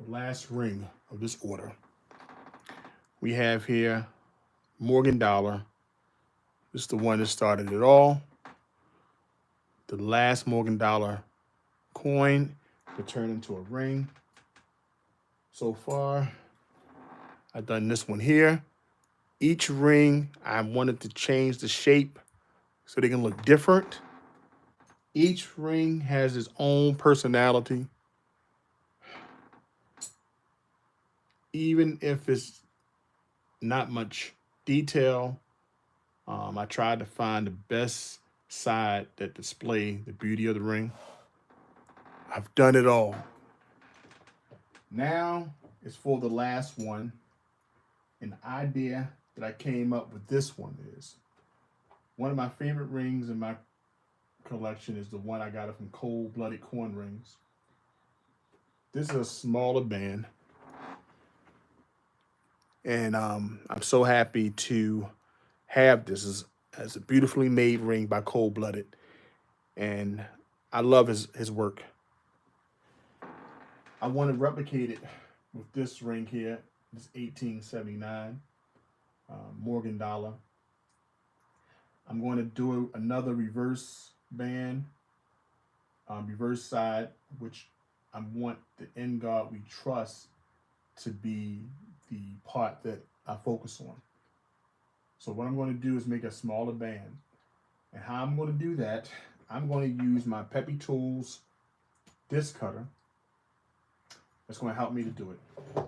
the last ring of this order. We have here Morgan Dollar. This is the one that started it all. The last Morgan Dollar coin to turn into a ring. So far, I've done this one here. Each ring, I wanted to change the shape so they can look different. Each ring has its own personality. Even if it's not much detail, I tried to find the best side that display the beauty of the ring. I've done it all. Now it's for the last one. And the idea that I came up with this one is one of my favorite rings in my collection is the one I got it from Cold-Blooded Coin Rings. This is a smaller band. And I'm so happy to have this as a beautifully made ring by Cold-Blooded. And I love his work. I want to replicate it with this ring here. This 1879 Morgan Dollar. I'm going to do another reverse band, reverse side, which I want the In God We Trust to be the part that I focus on. So what I'm going to do is make a smaller band. And how I'm going to do that, I'm going to use my Peppy Tools disc cutter. That's going to help me to do it.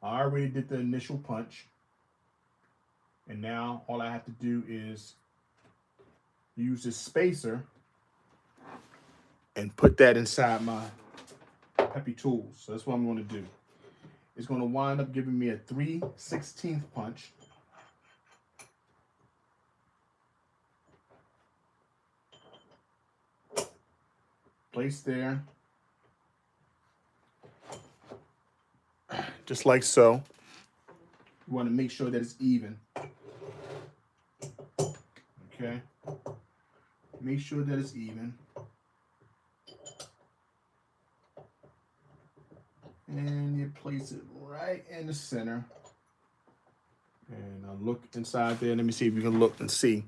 I already did the initial punch. And now all I have to do is use this spacer and put that inside my Peppy Tools. So that's what I'm going to do. It's going to wind up giving me a 3/16 punch. Place there. Just like so. You want to make sure that it's even. Okay. Make sure that it's even. And you place it right in the center. And I'll look inside there. Let me see if you can look and see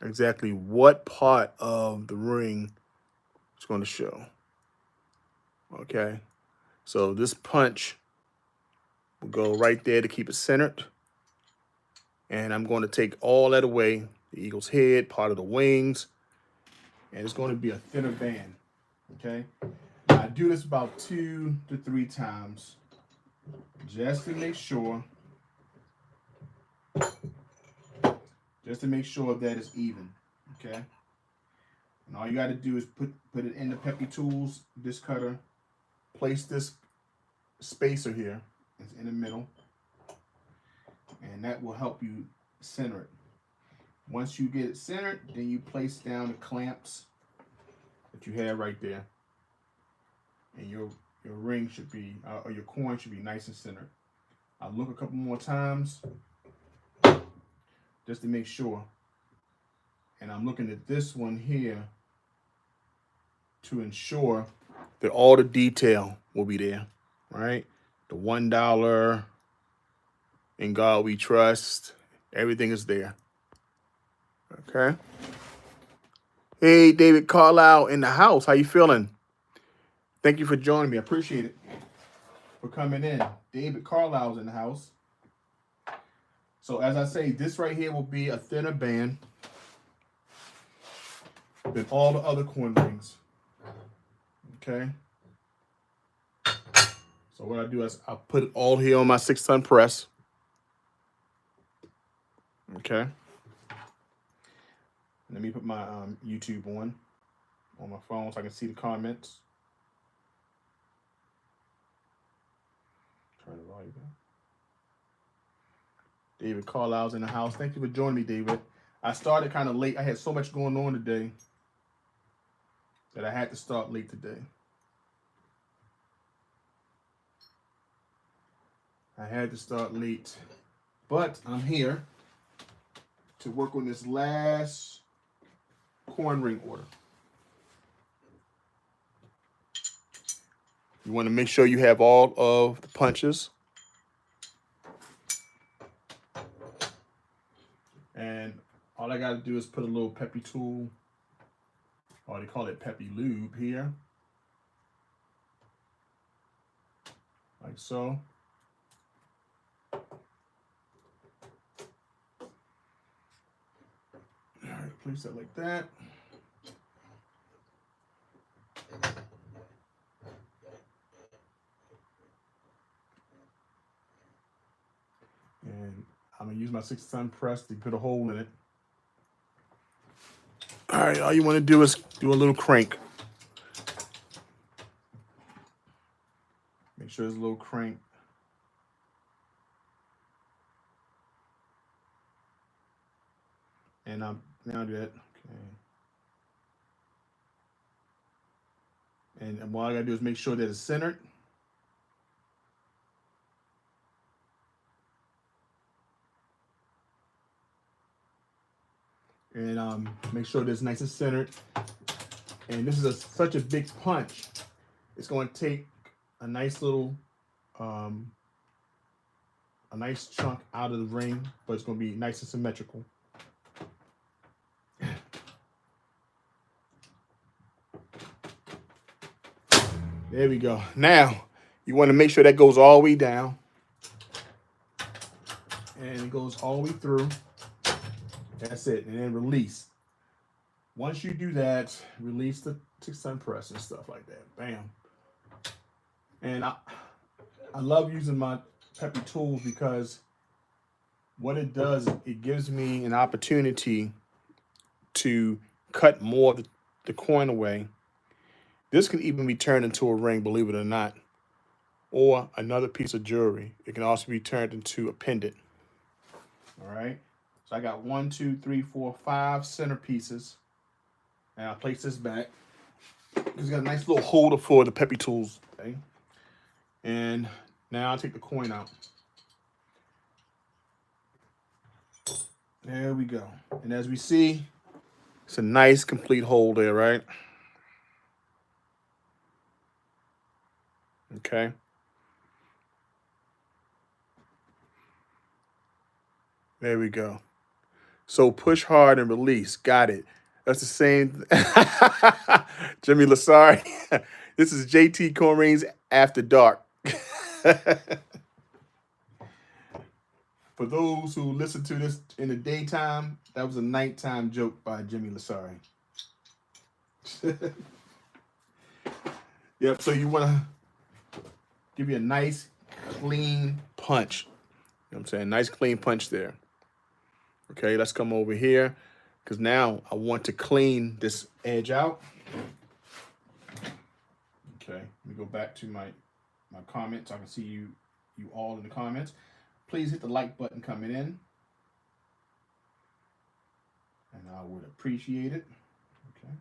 exactly what part of the ring it's going to show. Okay. So this punch will go right there to keep it centered. And I'm going to take all that away. The eagle's head, part of the wings. And it's going to be a thinner band. Okay. I do this about 2 to 3 times just to make sure that it's even. Okay. And all you got to do is put it in the Peppy Tools disc cutter. Place this spacer here. It's in the middle. And that will help you center it. Once you get it centered, then you place down the clamps that you have right there. And your ring should be, or your coin should be nice and centered. I'll look a couple more times just to make sure. And I'm looking at this one here to ensure that all the detail will be there, right? The $1, In God We Trust, everything is there. Okay. Hey, David Carlisle in the house. How you feeling? Thank you for joining me. I appreciate it for coming in. David Carlisle's in the house. So as I say, this right here will be a thinner band than all the other coin rings. Okay. So what I do is I put it all here on my 6-ton press. Okay. Let me put my YouTube on my phone so I can see the comments. Turn the volume down. David Carlisle's in the house. Thank you for joining me, David. I started kind of late. I had so much going on today that I had to start late today. I had to start late, but I'm here to work on this last coin ring order. You want to make sure you have all of the punches. And all I got to do is put a little peppy tool, or they call it peppy lube here. Like so. All right, place that like that. And I'm gonna use my 6-ton press to put a hole in it. All right, all you want to do is do a little crank. Make sure there's a little crank. And I'm now do that. Okay. And what I gotta do is make sure that it's centered. And make sure that it's nice and centered. And this is such a big punch. It's going to take a nice little, a nice chunk out of the ring, but it's going to be nice and symmetrical. There we go. Now, you want to make sure that goes all the way down. And it goes all the way through. That's it. And then release. Once you do that, release the 6-ton press and stuff like that. Bam. And I love using my peppy tools because what it does, it gives me an opportunity to cut more of the coin away. This can even be turned into a ring, believe it or not, or another piece of jewelry. It can also be turned into a pendant. All right. So I got 1, 2, 3, 4, 5 center pieces. And I'll place this back. It's got a nice little holder for the peppy tools. Okay. And now I'll take the coin out. There we go. And as we see, it's a nice complete hole there, right? Okay. There we go. So push hard and release. Got it. That's the same. Jimmy Lasari. This is JT Coinrings After Dark. For those who listen to this in the daytime, that was a nighttime joke by Jimmy Lasari. Yep, so you want to give you a nice, clean punch. You know what I'm saying? Nice, clean punch there. Okay, let's come over here because now I want to clean this edge out. Okay, let me go back to my comments. I can see you all in the comments. Please hit the like button coming in, and I would appreciate it. Okay.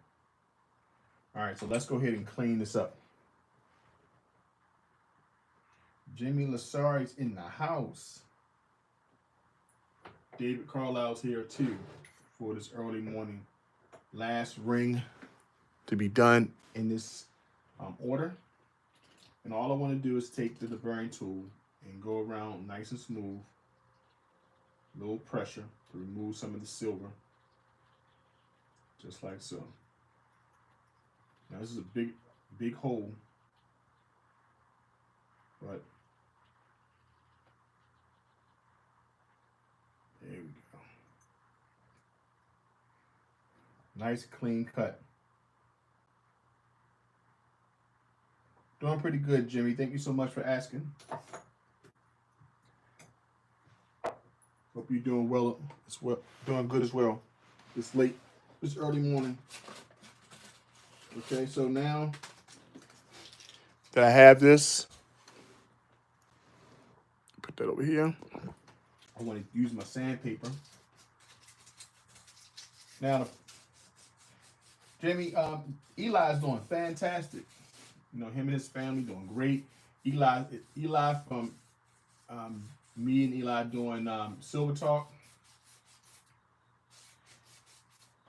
All right, so let's go ahead and clean this up. Jimmy Lasari's in the house. David Carlisle's here too for this early morning. Last ring to be done in this order. And all I want to do is take the deburring tool and go around nice and smooth. Little pressure to remove some of the silver. Just like so. Now this is a big hole. But there we go. Nice clean cut. Doing pretty good, Jimmy. Thank you so much for asking. Hope you're doing well as well, doing good as well. This early morning. Okay, so now that I have this, put that over here. I want to use my sandpaper. Now, Jimmy, Eli's doing fantastic. You know, him and his family doing great. Eli from me and Eli doing Silver Talk.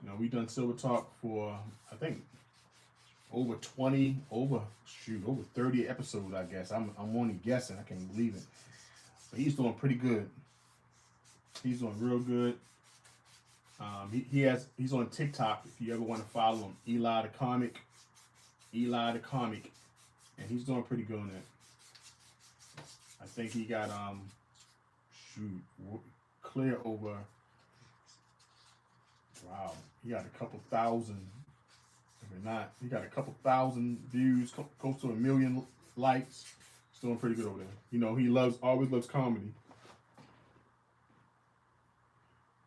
You know, we done Silver Talk for, I think, over 30 episodes, I guess. I'm only guessing. I can't believe it. But he's doing pretty good. He's doing real good. He's on TikTok if you ever want to follow him. Eli the Comic, and he's doing pretty good on that. I think he got clear over. Wow, he got a couple thousand. If not, he got a couple thousand views, close to 1 million likes. He's doing pretty good over there. You know, he always loves comedy.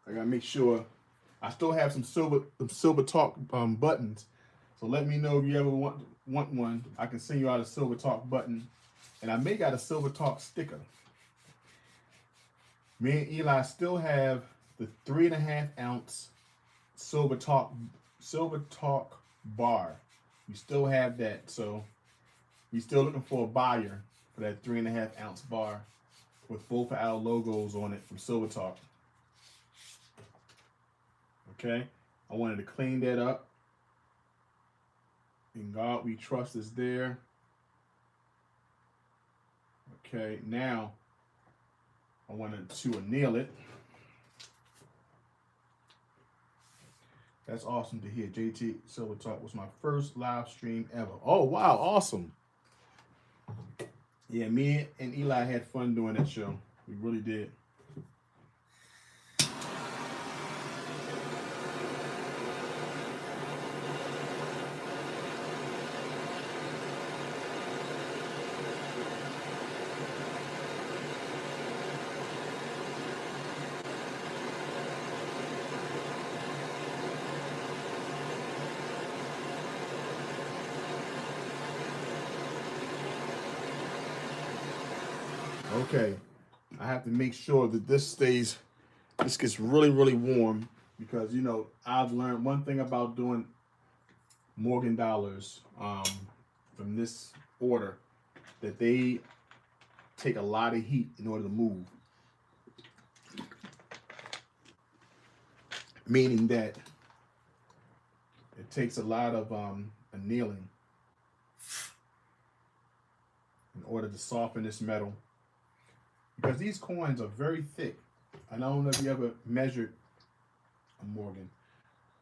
I gotta make sure. I still have some silver talk buttons. So let me know if you ever want one. I can send you out a silver talk button, and I may got a silver talk sticker. Me and Eli still have the 3.5 ounce silver talk bar. We still have that, so we still looking for a buyer for that 3.5 ounce bar with both of our logos on it from Silver Talk. Okay, I wanted to clean that up. In God we trust is there. Okay, now I wanted to anneal it. That's awesome to hear. JT Silver Talk was my first live stream ever. Oh, wow, awesome. Yeah, me and Eli had fun doing that show. We really did. Okay, I have to make sure that this gets really, really warm because, you know, I've learned one thing about doing Morgan dollars from this order, that they take a lot of heat in order to move. Meaning that it takes a lot of annealing in order to soften this metal. Because these coins are very thick. And I don't know if you ever measured a Morgan.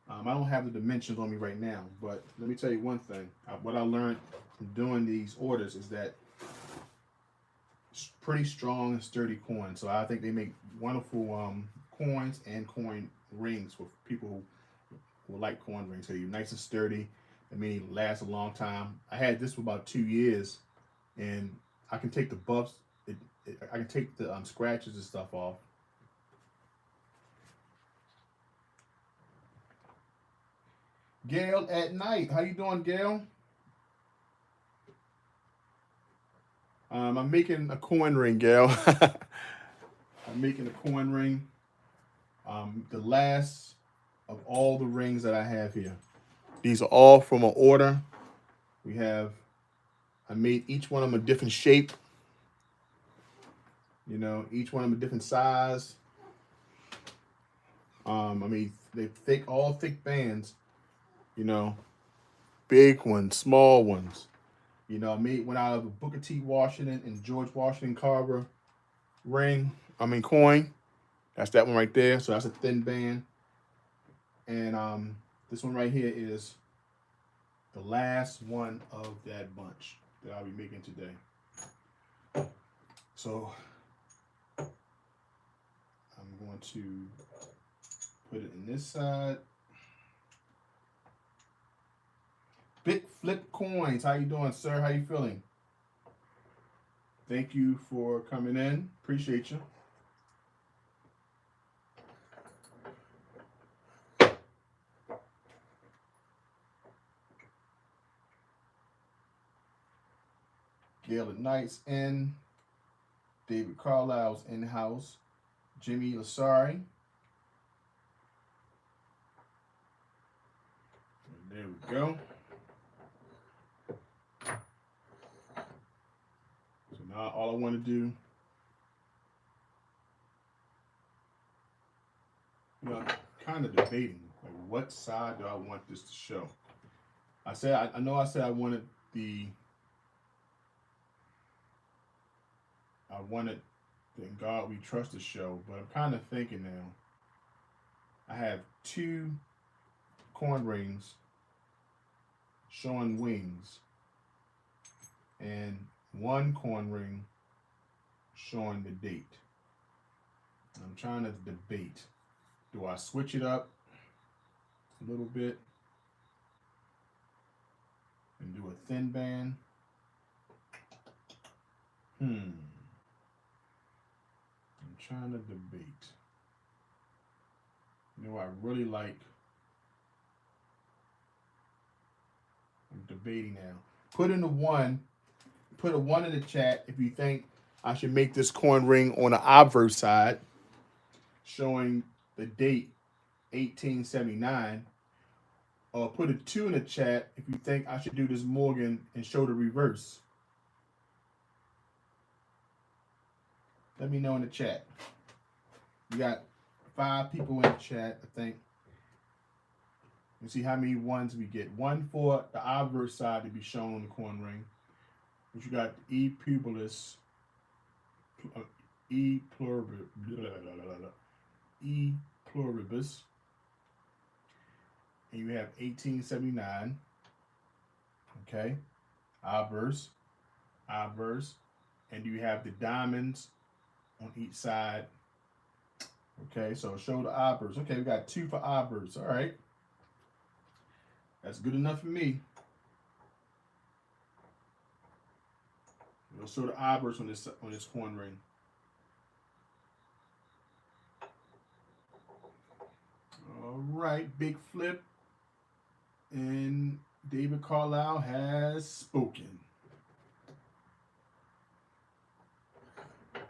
I don't have the dimensions on me right now, but let me tell you one thing. What I learned from doing these orders is that it's pretty strong and sturdy coins. So I think they make wonderful coins and coin rings for people who like coin rings. So you're nice and sturdy. I mean, it lasts a long time. I had this for about 2 years, and I can take the buffs. I can take the scratches and stuff off. Gail at night. How you doing, Gail? I'm making a coin ring, Gail. I'm making a coin ring. The last of all the rings that I have here. These are all from an order. I made each one of them a different shape. You know, each one of them a different size. I mean, they're thick, all thick bands. You know, big ones, small ones. You know, I made one out of a Booker T. Washington and George Washington Carver coin. That's that one right there. So that's a thin band. And this one right here is the last one of that bunch that I'll be making today. So I'm going to put it in this side. Big Flip Coins, how you doing, sir? How you feeling? Thank you for coming in. Appreciate you. Gail at Night's in. David Carlisle's in-house. Jimmy Lasari. There we go. So now all I want to do, you know, I'm kind of debating, like, what side do I want this to show? I know I said I wanted the In God We Trust the show, but I'm kind of thinking now. I have 2 coin rings showing wings and 1 coin ring showing the date. I'm trying to debate. Do I switch it up a little bit and do a thin band? I'm trying to debate. You know, I really like. I'm debating now. Put a 1 in the chat if you think I should make this coin ring on the obverse side, showing the date 1879, or put a 2 in the chat if you think I should do this Morgan and show the reverse. Let me know in the chat. We got 5 people in the chat, I think. Let's see how many ones we get. 1 for the obverse side to be shown on the coin ring. But you got E pluribus, E pluribus, and you have 1879. Okay, obverse, and you have the diamonds on each side. Okay, so show the obverse. Okay, we got 2 for obverse. All right, that's good enough for me. We'll show the obverse on this coin ring. All right, big flip, and David Carlisle has spoken. So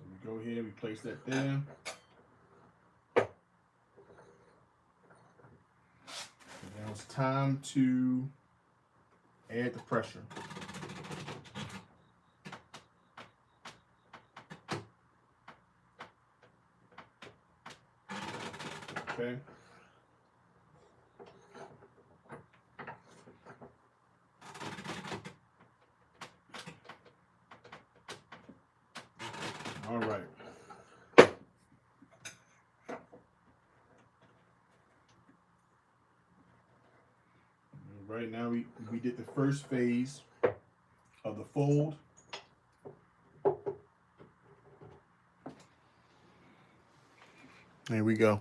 we go here, we place that there. And now it's time to add the pressure. Okay. All right. Right now we did the first phase of the fold. There we go.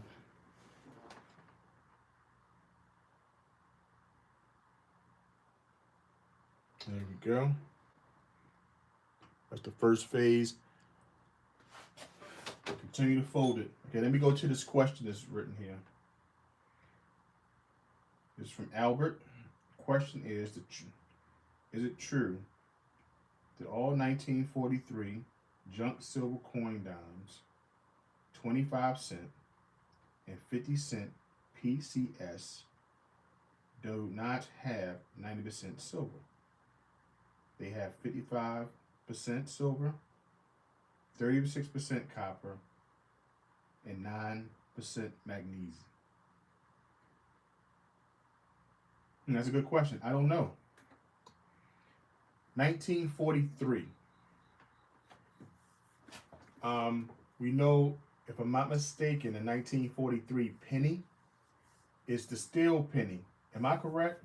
There we go. That's the first phase. Continue to fold it. Okay, let me go to this question that's written here. It's from Albert. Question is it true that all 1943 junk silver coin dimes, 25-cent and 50-cent PCS, do not have 90% silver? They have 55% silver, 36% copper, and 9% magnesium. And that's a good question. I don't know. 1943. We know, if I'm not mistaken, the 1943 penny is the steel penny. Am I correct?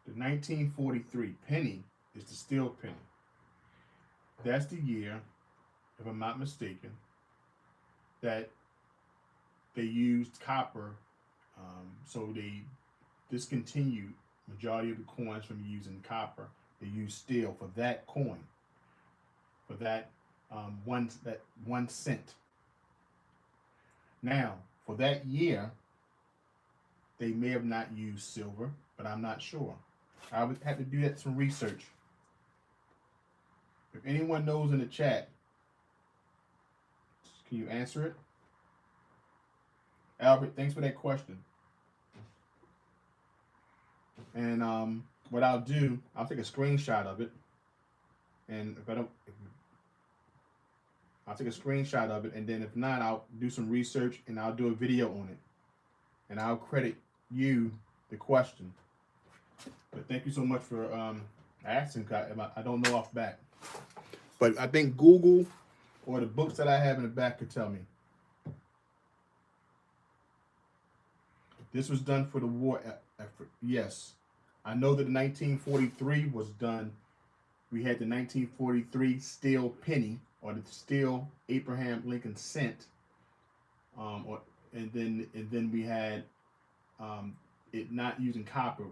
The 1943 penny is the steel penny. That's the year, if I'm not mistaken, that they used copper. So they discontinued majority of the coins from using copper. They used steel for that coin, for that 1 cent. Now, for that year, they may have not used silver, but I'm not sure. I would have to do some research. If anyone knows in the chat, can you answer it? Albert, thanks for that question. And what I'll do, I'll take a screenshot of it. And I'll take a screenshot of it, and then if not, I'll do some research and I'll do a video on it. And I'll credit you the question. But thank you so much for asking. I don't know off the bat. But I think Google or the books that I have in the back could tell me. This was done for the war effort. Yes. I know that 1943 was done. We had the 1943 steel penny, or the steel Abraham Lincoln cent. And then we had it not using copper.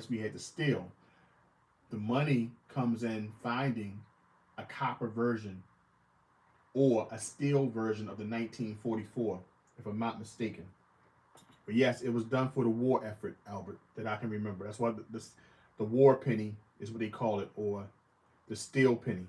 We had the steel. The money comes in finding a copper version or a steel version of the 1944, if I'm not mistaken. But yes, it was done for the war effort, Albert, that I can remember. That's why the war penny is what they call it, or the steel penny.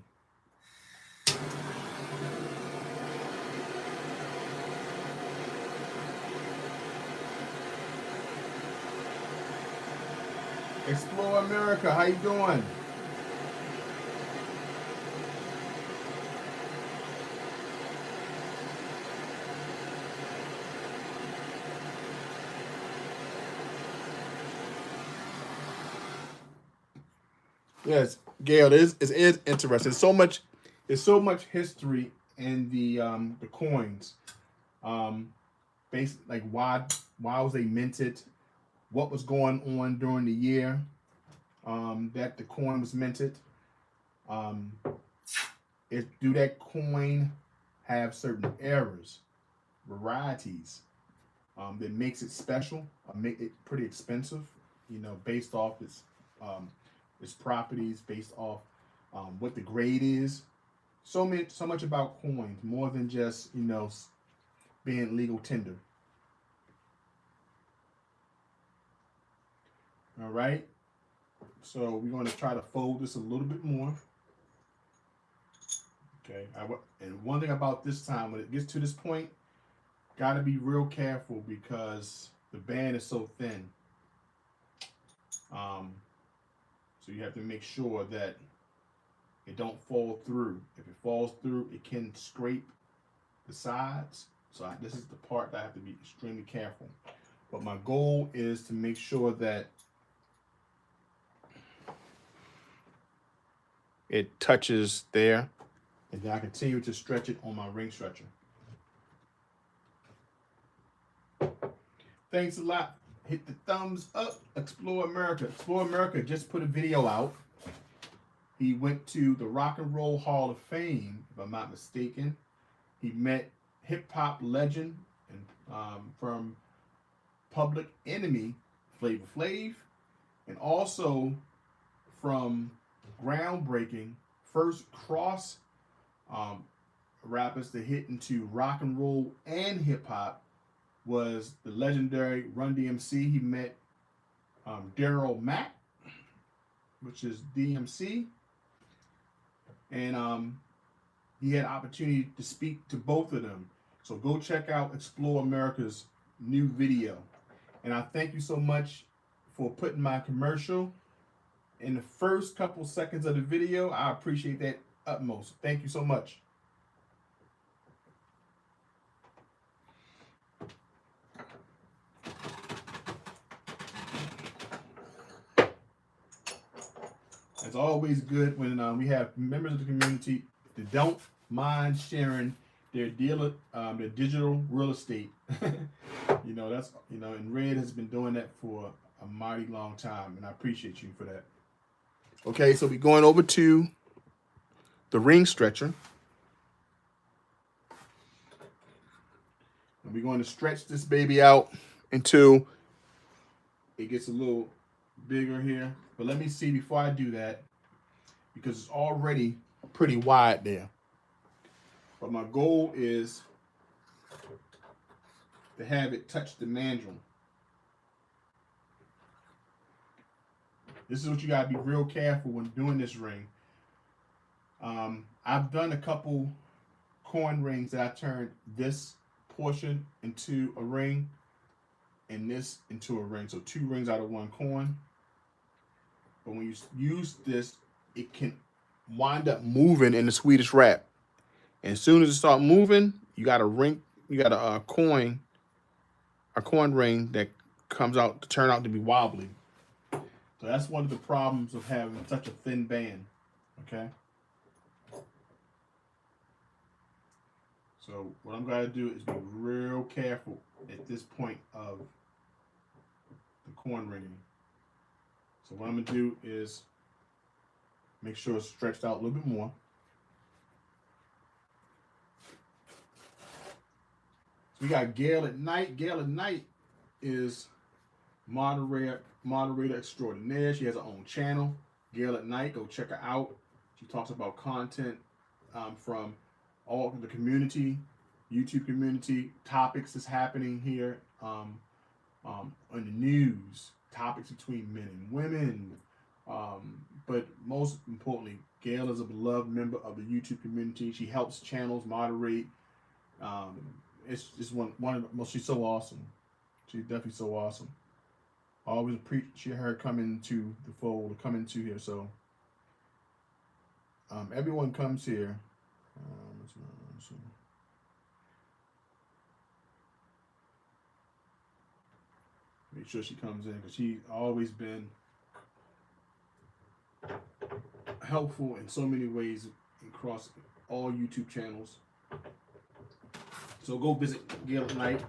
Explore America, how you doing? Yes, Gail, it is interesting. There's so much history in the coins. Based like why was they minted? What was going on during the year that the coin was minted? Do that coin have certain errors, varieties that makes it special, make it pretty expensive? Based off its properties, based off what the grade is. So much about coins, more than just being legal tender. All right. So we're going to try to fold this a little bit more. Okay. And one thing about this time, when it gets to this point, got to be real careful because the band is so thin. So you have to make sure that it don't fall through. If it falls through, it can scrape the sides. So this is the part that I have to be extremely careful. But my goal is to make sure that it touches there, and then I continue to stretch it on my ring stretcher. Thanks a lot. Hit the thumbs up. Explore America. Explore America just put a video out. He went to the Rock and Roll Hall of Fame, if I'm not mistaken. He met hip hop legend and from Public Enemy, Flavor Flav, and also from groundbreaking first cross rappers to hit into rock and roll and hip hop was the legendary Run DMC. He met Daryl Mack, which is DMC, and he had opportunity to speak to both of them. So go check out Explore America's new video. And I thank you so much for putting my commercial in the first couple seconds of the video. I appreciate that utmost. Thank you so much. It's always good when we have members of the community that don't mind sharing their their digital real estate. And Red has been doing that for a mighty long time, and I appreciate you for that. Okay, so we're going over to the ring stretcher. And we're going to stretch this baby out until it gets a little bigger here. But let me see before I do that, because it's already pretty wide there. But my goal is to have it touch the mandrel. This is what you got to be real careful when doing this ring. I've done a couple coin rings that I turned this portion into a ring and this into a ring. So 2 rings out of 1 coin. But when you use this, it can wind up moving in the Swedish wrap. And as soon as it starts moving, you got a ring, you got a coin ring that turn out to be wobbly. So that's one of the problems of having such a thin band. Okay. So what I'm going to do is be real careful at this point of the coin ringing. So what I'm going to do is make sure it's stretched out a little bit more. So we got Gail at Night. Gail at Night is moderator extraordinaire. She has her own channel, Gail at Night. Go check her out. She talks about content from all the community, YouTube community, topics that's happening here on the news, topics between men and women. But most importantly, Gail is a beloved member of the YouTube community. She helps channels moderate. It's just one of the most. She's so awesome. She's definitely so awesome. I always appreciate her coming to the fold, coming to here. So everyone comes here. Make sure she comes in because she's always been helpful in so many ways across all YouTube channels. So go visit Gail at Night.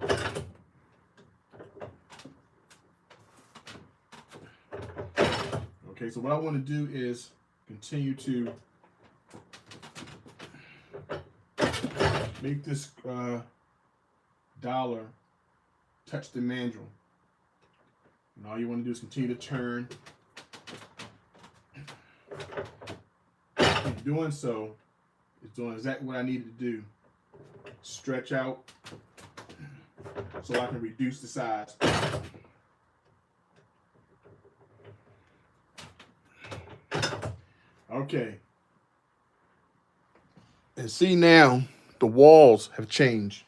Okay, so what I want to do is continue to make this dollar touch the mandrel. And all you want to do is continue to turn. In doing so, it's doing exactly what I needed to do. Stretch out so I can reduce the size. Okay. And see now, the walls have changed.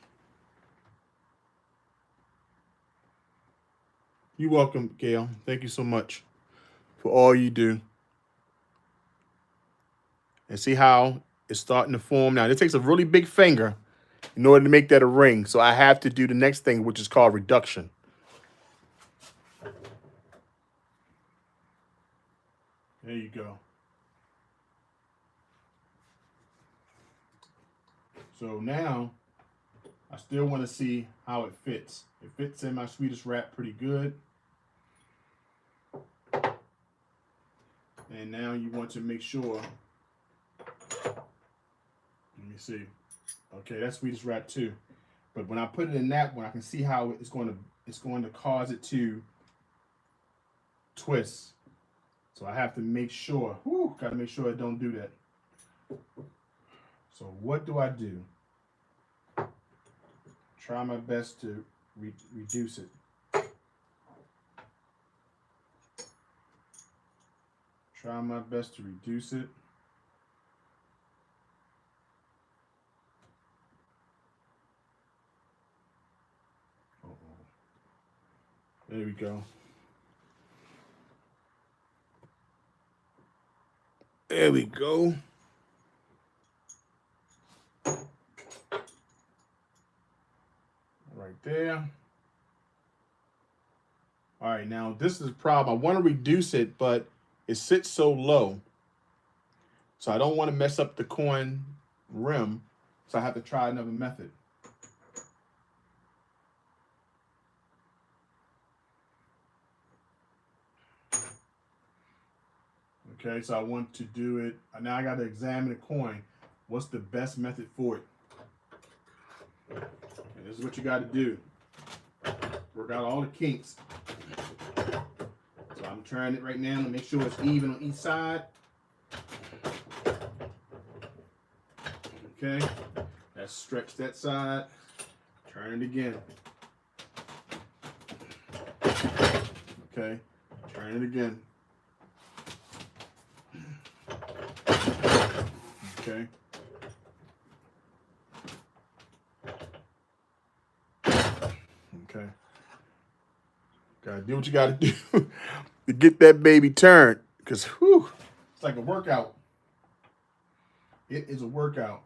You're welcome, Gail. Thank you so much for all you do. And see how it's starting to form now. This takes a really big finger in order to make that a ring. So I have to do the next thing, which is called reduction. There you go. So now I still want to see how it fits. It fits in my Swedish wrap pretty good. And now you want to make sure. Let me see. Okay, that's Swedish wrap too. But when I put it in that one, I can see how it's going to cause it to twist. So I have to make sure. Gotta make sure I don't do that. So what do I do? Try my best to reduce it. Try my best to reduce it. There we go. There we go. Right there. All right, now this is a problem. I want to reduce it, but it sits so low. So I don't want to mess up the coin rim. So I have to try another method. Okay, so I want to do it. Now I got to examine the coin. What's the best method for it? And this is what you got to do. Work out all the kinks. So I'm trying it right now to make sure it's even on each side. Okay, let's stretch that side. Turn it again. Okay, turn it again. Okay. Okay. Gotta do what you gotta do to get that baby turned. Because it's like a workout. It is a workout.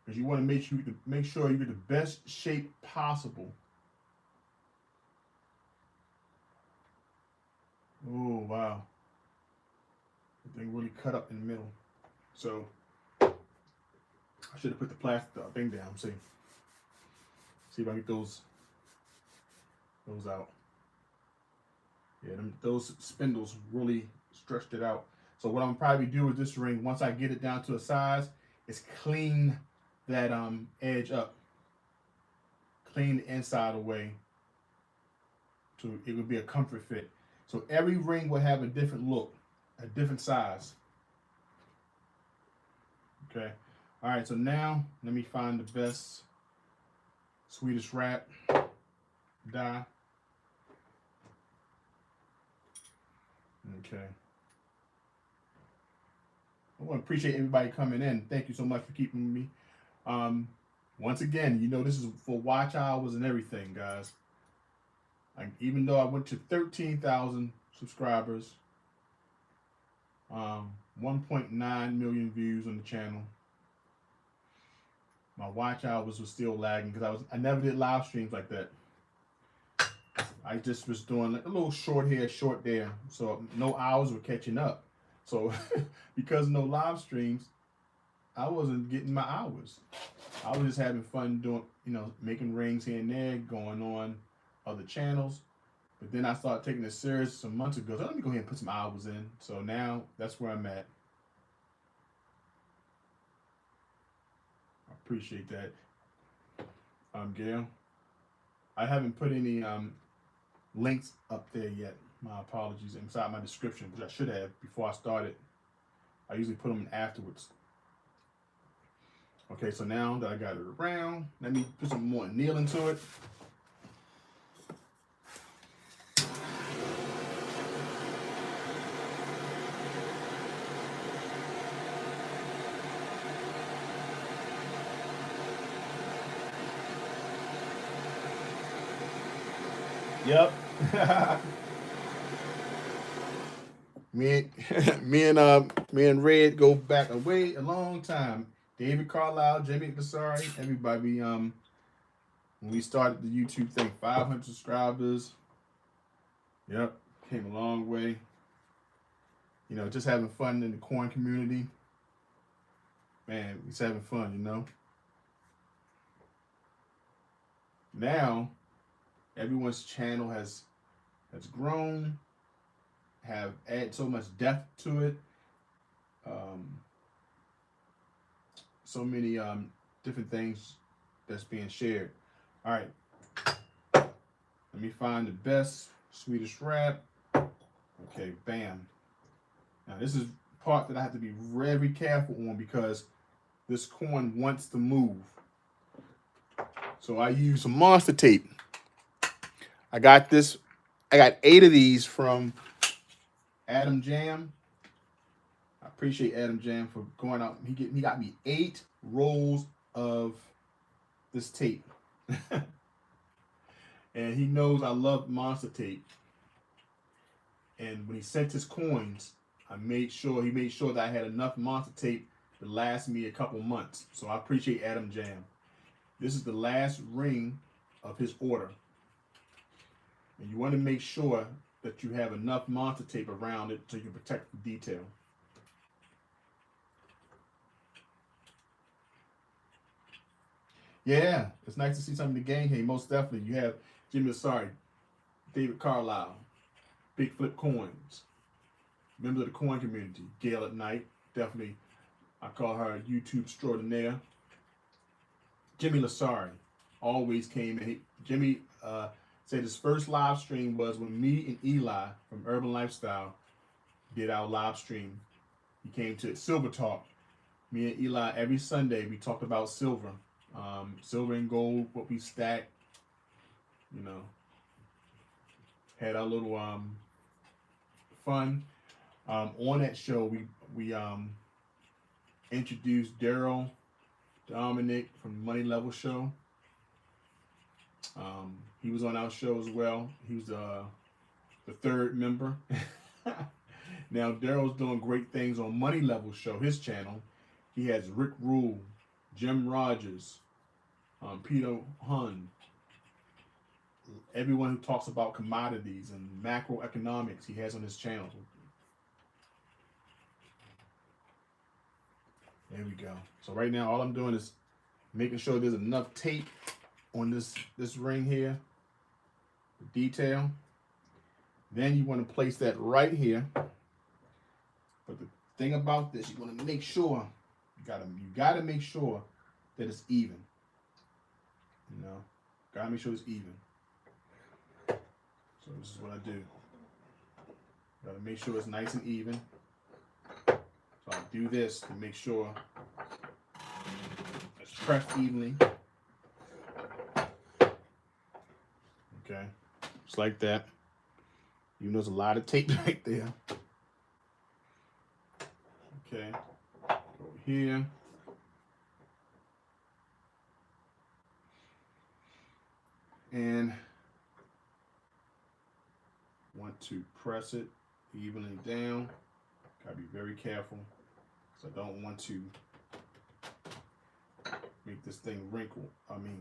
Because you want to make sure you get the best shape possible. Oh wow, the thing really cut up in the middle. So I should have put the plastic thing down. See if I can get those out. Yeah, those spindles really stretched it out. So what I'm probably do with this ring, once I get it down to a size, is clean that edge up, clean the inside away, so it would be a comfort fit. So every ring will have a different look, a different size. Okay. All right. So now let me find the best Swedish wrap die. Okay. I want to appreciate everybody coming in. Thank you so much for keeping me. Once again, you know this is for watch hours and everything, guys. Even though I went to 13,000 subscribers, 1.9 million views on the channel, my watch hours was still lagging because I never did live streams like that. I just was doing like a little short here, short there, so no hours were catching up. So because no live streams, I wasn't getting my hours. I was just having fun doing, making rings here and there, going on other channels. But then I started taking it serious some months ago. So let me go ahead and put some hours in. So now that's where I'm at. I appreciate that. Gail, I haven't put any links up there yet. My apologies. Inside my description, which I should have before I started. I usually put them in afterwards. Okay, so now that I got it around, let me put some more anneal into it. Yep. me and Red go back a long time. David Carlisle, Jamie Casari, everybody. When we started the YouTube thing, 500 subscribers. Yep, came a long way. Just having fun in the coin community. Man, it's having fun. Now, everyone's channel has grown, have added so much depth to it. So many different things that's being shared. All right, let me find the best Swedish wrap. Okay, bam. Now this is part that I have to be very careful on because this coin wants to move. So I use some monster tape. I got 8 of these from Adam Jam. I appreciate Adam Jam for going out. He got me 8 rolls of this tape. And he knows I love monster tape. And when he sent his coins, he made sure that I had enough monster tape to last me a couple months. So I appreciate Adam Jam. This is the last ring of his order. And you want to make sure that you have enough monster tape around it so you can protect the detail. Yeah, it's nice to see some of the gang here. Most definitely. You have Jimmy Asari, David Carlisle, Big Flip Coins, members of the coin community, Gail at Night, definitely. I call her a YouTube extraordinaire. Jimmy Lasari always came in. Jimmy said his first live stream was when me and Eli from Urban Lifestyle did our live stream. He came to Silver Talk. Me and Eli, every Sunday, we talked about silver. Silver and gold, what we stack. Had our little fun. On that show, we introduced Daryl Dominic from the Money Level Show. He was on our show as well. He was the 3rd member. Now Daryl's doing great things on Money Level Show, his channel. He has Rick Rule, Jim Rogers, Peter Hun, everyone who talks about commodities and macroeconomics he has on his channel. There we go. So right now, all I'm doing is making sure there's enough tape on this ring here, the detail. Then you want to place that right here. But the thing about this, you want to make sure you gotta make sure that it's even. You know, gotta make sure it's even. So this is what I do. Gotta make sure it's nice and even. So I do this to make sure it's pressed evenly. Okay, just like that. Even though there's a lot of tape right there. Okay, go here. And want to press it evenly down. Gotta be very careful because I don't want to make this thing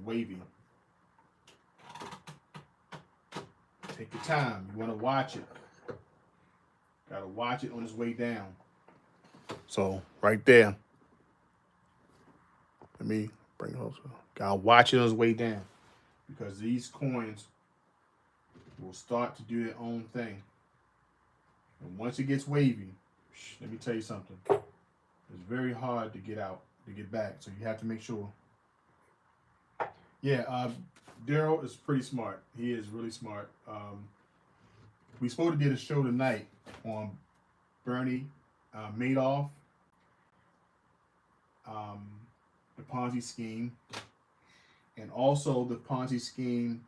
wavy. Take your time. You want to watch it. Gotta watch it on its way down. So right there. Let me bring it closer. Gotta watch it on its way down because these coins will start to do their own thing. And once it gets wavy, let me tell you something. It's very hard to get back. So you have to make sure. Yeah, Daryl is pretty smart. He is really smart. We supposed to did a show tonight on Bernie Madoff, the Ponzi scheme, and also the Ponzi scheme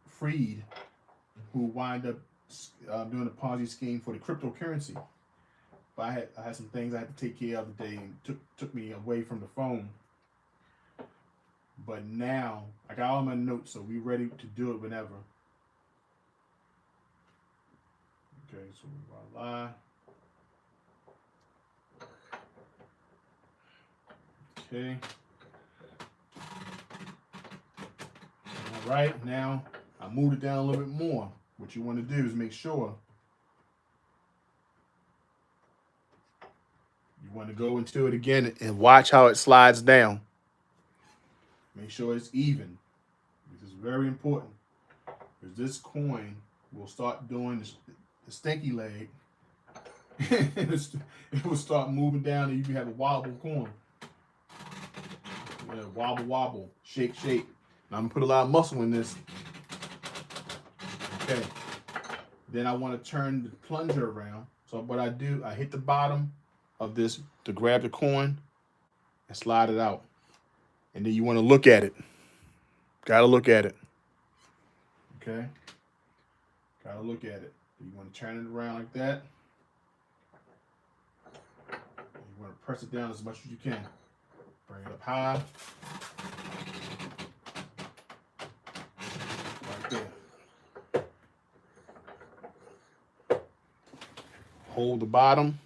Freed, who wind up doing a Ponzi scheme for the cryptocurrency. But I had some things I had to take care of today, and took me away from the phone. But now I got all my notes, so we're ready to do it whenever. Okay, so voila. Okay. All right, now I moved it down a little bit more. What you want to do is make sure you want to go into it again and watch how it slides down. Make sure it's even. This is very important because this coin will start doing the stinky leg. It will start moving down and you can have a wobble coin. Yeah, wobble, wobble, shake, shake. Now I'm gonna put a lot of muscle in this. Okay. Then I want to turn the plunger around. So what I do, I hit the bottom of this to grab the coin and slide it out. And then you want to look at it. Gotta look at it. Okay? Gotta look at it. You want to turn it around like that. You want to press it down as much as you can. Bring it up high. Right there. Hold the bottom.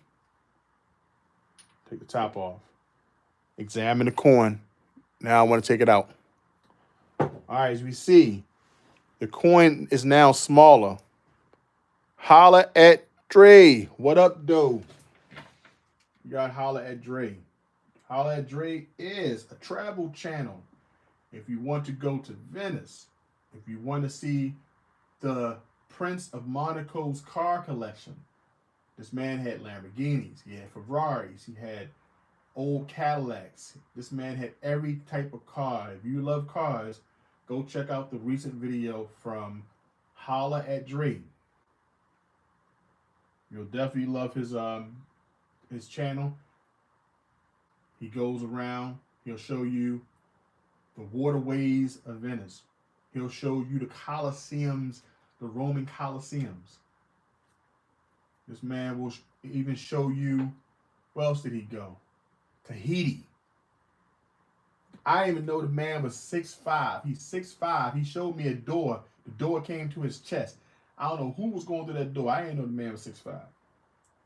Take the top off. Examine the coin. Now I want to take it out. All right, as we see, the coin is now smaller. Holla at Dre. What up, though? You got Holla at Dre. Holla at Dre is a travel channel. If you want to go to Venice, if you want to see the Prince of Monaco's car collection, this man had Lamborghinis, he had Ferraris, he had old Cadillacs. This man had every type of car. If you love cars, go check out the recent video from Holla at Dre. You'll definitely love his channel. He goes around. He'll show you the waterways of Venice. He'll show you the Colosseums, the Roman Colosseums. This man will even show you, where else did he go? Tahiti. I didn't even know the man was 6'5". He's 6'5". He showed me a door. The door came to his chest. I don't know who was going through that door. I didn't know the man was 6'5".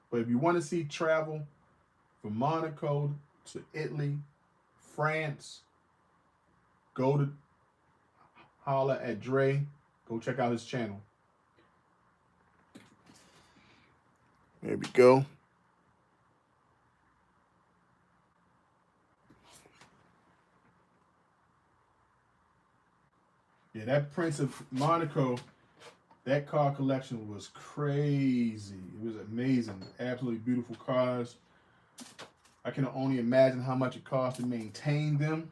But if you want to see travel from Monaco to Italy, France, go to holla at Dre. Go check out his channel. There we go. Yeah, that Prince of Monaco, that car collection was crazy. It was amazing. Absolutely beautiful cars. I can only imagine how much it costs to maintain them,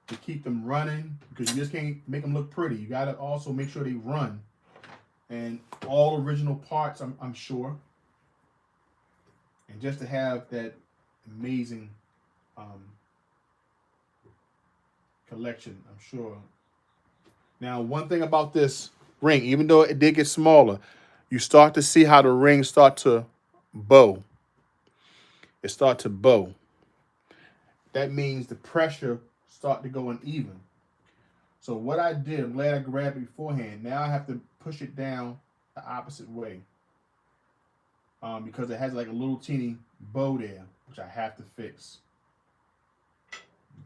to keep them running, because you just can't make them look pretty. You got to also make sure they run. And all original parts, I'm sure. And just to have that amazing collection, I'm sure. Now, one thing about this ring, even though it did get smaller, you start to see how the rings start to bow. It starts to bow. That means the pressure start to go uneven. So what I did, I'm glad I grabbed it beforehand. Now I have to push it down the opposite way. Because it has like a little teeny bow there, which I have to fix.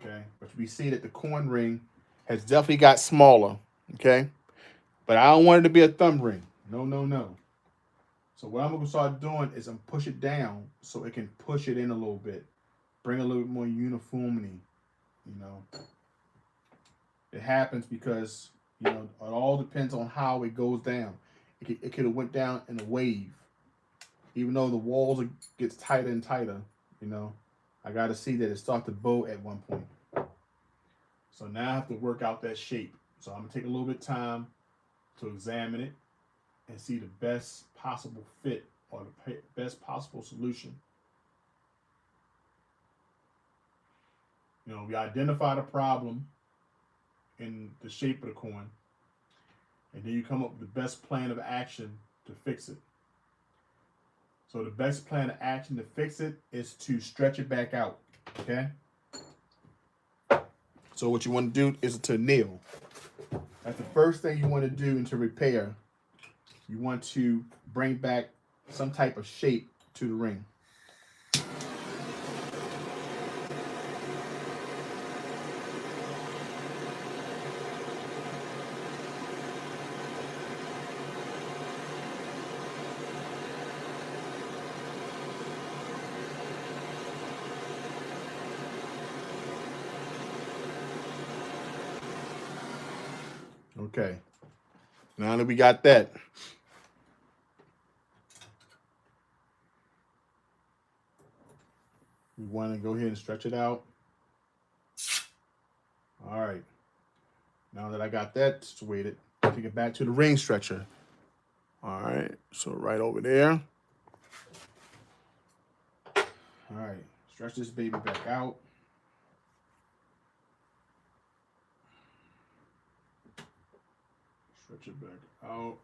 Okay, but we see that the coin ring has definitely got smaller. Okay, but I don't want it to be a thumb ring. No, no, no. So what I'm gonna start doing is I'm push it down so it can push it in a little bit, bring a little bit more uniformity. You know, it happens because it all depends on how it goes down. It could have went down in a wave. Even though the walls gets tighter and tighter, I got to see that it starts to bow at one point. So now I have to work out that shape. So I'm going to take a little bit of time to examine it and see the best possible fit or the best possible solution. We identify the problem in the shape of the coin, and then you come up with the best plan of action to fix it. So the best plan of action to fix it is to stretch it back out, okay? So what you want to do is to kneel. That's the first thing you want to do to repair. You want to bring back some type of shape to the ring. Okay, now that we got that, we want to go ahead and stretch it out. All right, now that I got that situated, take it back to the ring stretcher. All right, so right over there. All right, stretch this baby back out. Stretch it back out.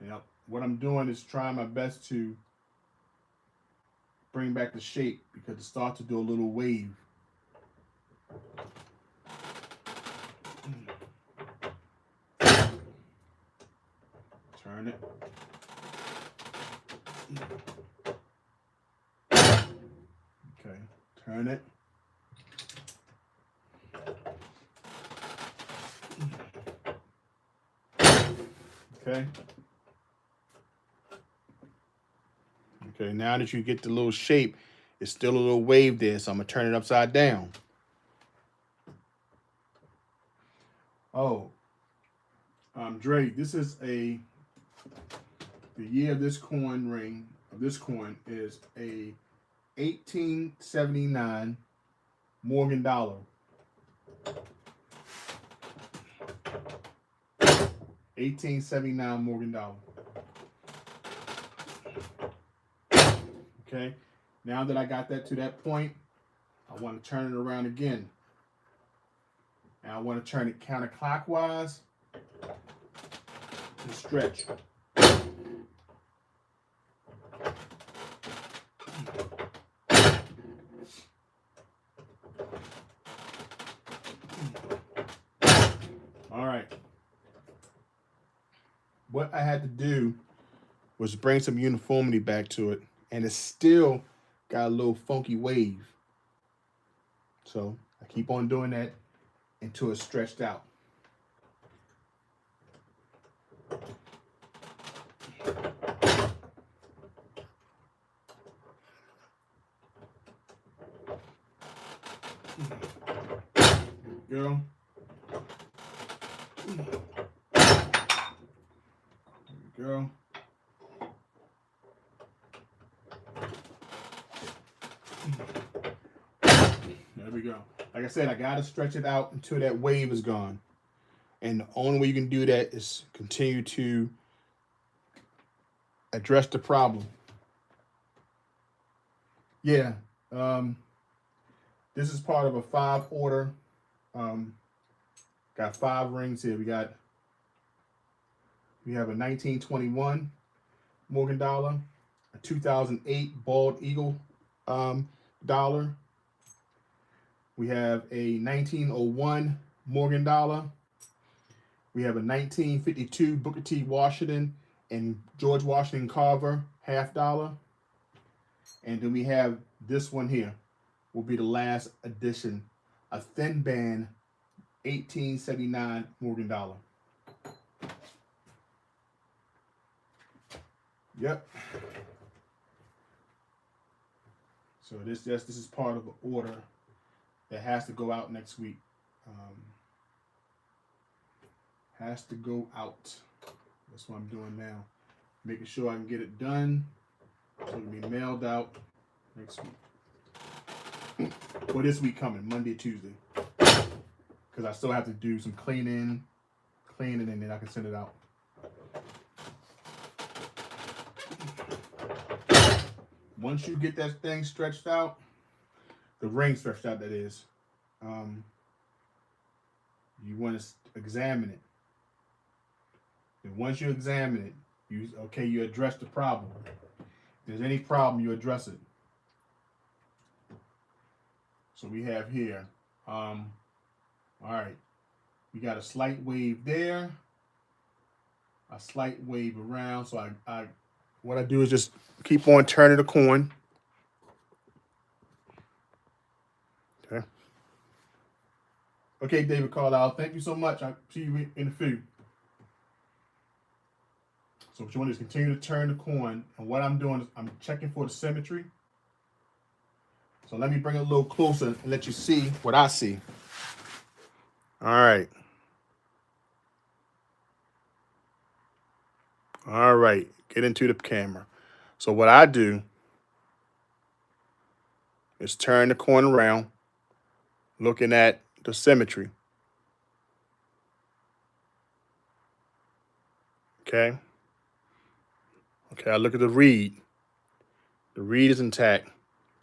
Yep. What I'm doing is trying my best to bring back the shape because it starts to do a little wave. Turn it. Okay, turn it. Okay. Okay, now that you get the little shape, it's still a little wave there, so I'm gonna turn it upside down. Oh, Dre, this is the year of this coin ring, of this coin is a 1879 Morgan dollar. 1879 Morgan dollar. Okay, now that I got that to that point, I want to turn it around again. And I want to turn it counterclockwise and stretch. All right, what I had to do was bring some uniformity back to it, and it's still got a little funky wave. So I keep on doing that until it's stretched out. There we go. There we go. There we go. Like I said, I gotta stretch it out until that wave is gone. And the only way you can do that is continue to address the problem. Yeah. This is part of a 5-order. Got 5 rings here. We have a 1921 Morgan dollar, a 2008 bald eagle dollar. We have a 1901 Morgan dollar. We have a 1952 Booker T. Washington and George Washington Carver $half. And then we have this one here, will be the last edition, a thin band 1879 Morgan dollar. Yep. So this is part of an order that has to go out next week. Has to go out. That's what I'm doing now. Making sure I can get it done so it can be mailed out next week. Well, this week coming, Monday, Tuesday. Because I still have to do some cleaning, and then I can send it out. Once you get that thing stretched out, the ring stretched out, that is, you want to examine it. And once you examine it, you address the problem. If there's any problem, you address it. So we have here, all right, we got a slight wave there, a slight wave around. So what I do is just keep on turning the coin. Okay. Okay, David Carlisle, thank you so much. I'll see you in a few. So what you want is continue to turn the coin. And what I'm doing is I'm checking for the symmetry. So let me bring it a little closer and let you see what I see. All right. All right. Get into the camera. So what I do is turn the coin around, looking at the symmetry. Okay. Okay, I look at the reed. The reed is intact.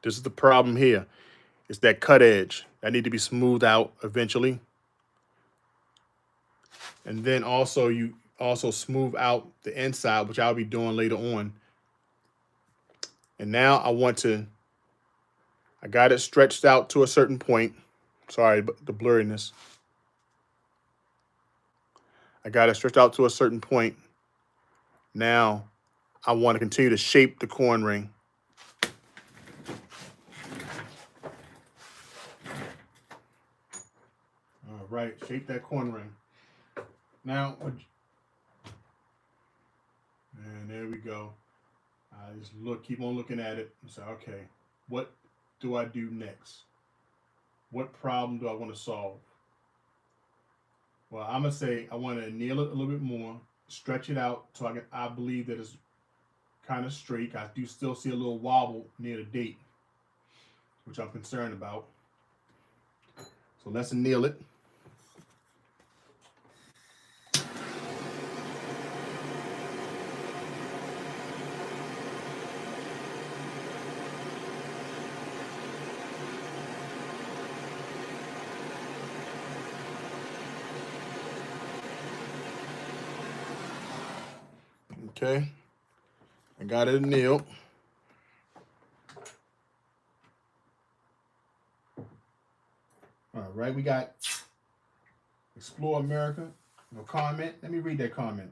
This is the problem here. It's that cut edge. That need to be smoothed out eventually. And then also you smooth out the inside, which I'll be doing later on. And now I got it stretched out to a certain point. Sorry, but the blurriness. I got it stretched out to a certain point. Now I want to continue to shape the coin ring. All right, shape that coin ring. Now, and there we go. I just keep on looking at it and say, okay, what do I do next? What problem do I want to solve? Well, I'm gonna say I want to anneal it a little bit more, stretch it out so I believe that it's kind of straight. I do still see a little wobble near the date, which I'm concerned about. So let's anneal it. Okay, I got it annealed. All right, we got Explore America. No comment. Let me read that comment.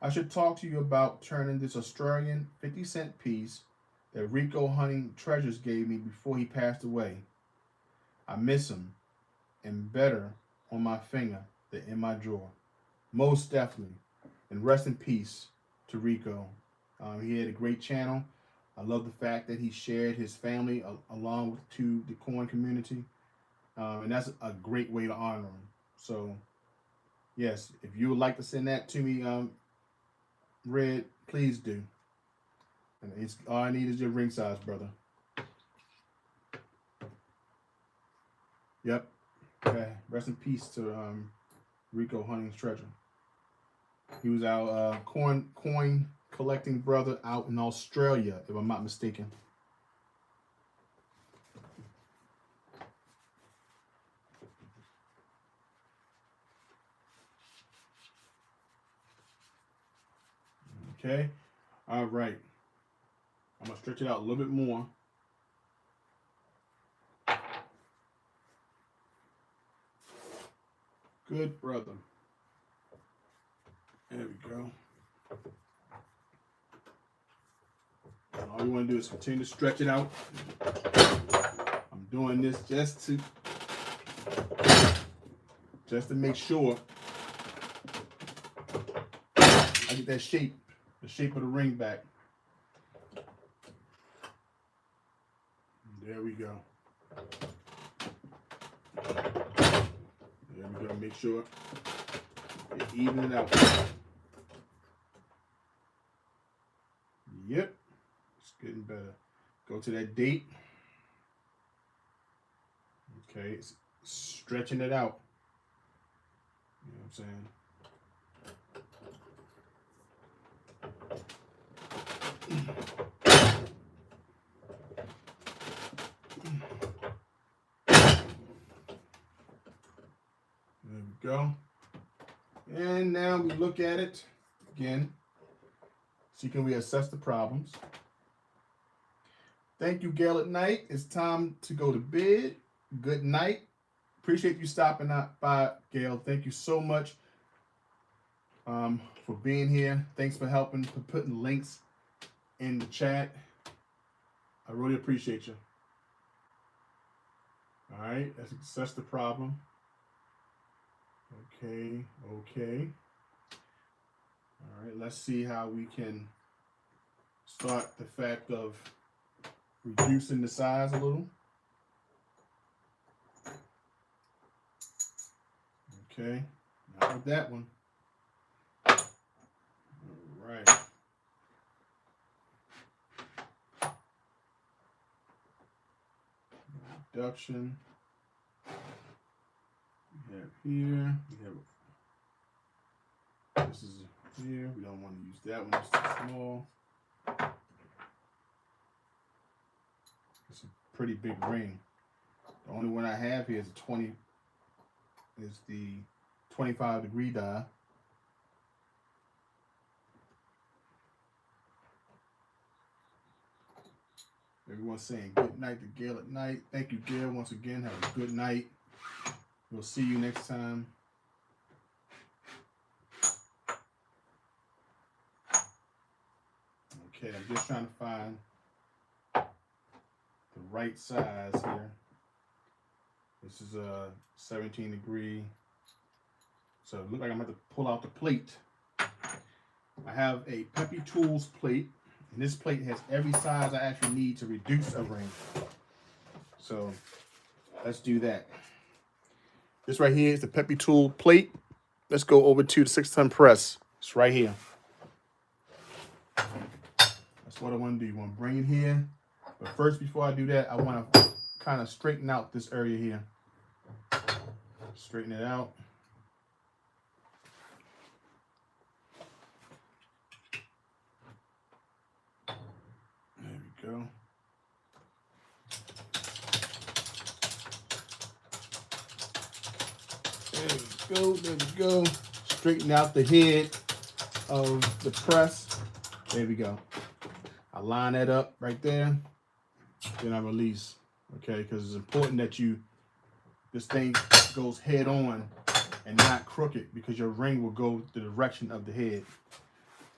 I should talk to you about turning this Australian 50-cent piece that Rico Hunting Treasures gave me before he passed away. I miss him, and better on my finger than in my drawer. Most definitely. And rest in peace to Rico. He had a great channel. I love the fact that he shared his family along to the coin community. And that's a great way to honor him. So, yes, if you would like to send that to me, Red, please do. And it's all I need is your ring size, brother. Yep. Okay. Rest in peace to Rico Hunting's treasure. He was our coin collecting brother out in Australia, if I'm not mistaken. Okay. All right. I'm going to stretch it out a little bit more. Good brother. There we go. And all you want to do is continue to stretch it out. I'm doing this just to make sure I get that shape, the shape of the ring back. There we go. There we go. Make sure you even it out. Yep. It's getting better. Go to that date. Okay. It's stretching it out. You know what I'm saying? There we go. And now we look at it again. See, can we assess the problems? Thank you, Gail at Night. It's time to go to bed. Good night. Appreciate you stopping by, Gail. Thank you so much for being here. Thanks for helping, for putting links in the chat. I really appreciate you. All right, let's assess the problem. Okay. All right, let's see how we can start the fact of reducing the size a little. Okay, not with that one. All right. Reduction. We have here. We have this is here. We don't want to use that one. It's too small. It's a pretty big ring. The only one I have here is a 20. Is the 25-degree die. Everyone's saying good night to Gail at Night. Thank you, Gail, once again. Have a good night. We'll see you next time. Okay, I'm just trying to find the right size here. This is a 17-degree. So it looks like I'm going to have to pull out the plate. I have a Peppy Tools plate. And this plate has every size I actually need to reduce a ring. So let's do that. This right here is the Peppy Tool plate. Let's go over to the 6-ton press. It's right here. That's what I want to do. You want to bring it here. But first, before I do that, I want to kind of straighten out this area here. Straighten it out. There we go. There we go. Straighten out the head of the press. There we go. I line that up right there. Then I release. Okay, because it's important that this thing goes head on and not crooked, because your ring will go the direction of the head.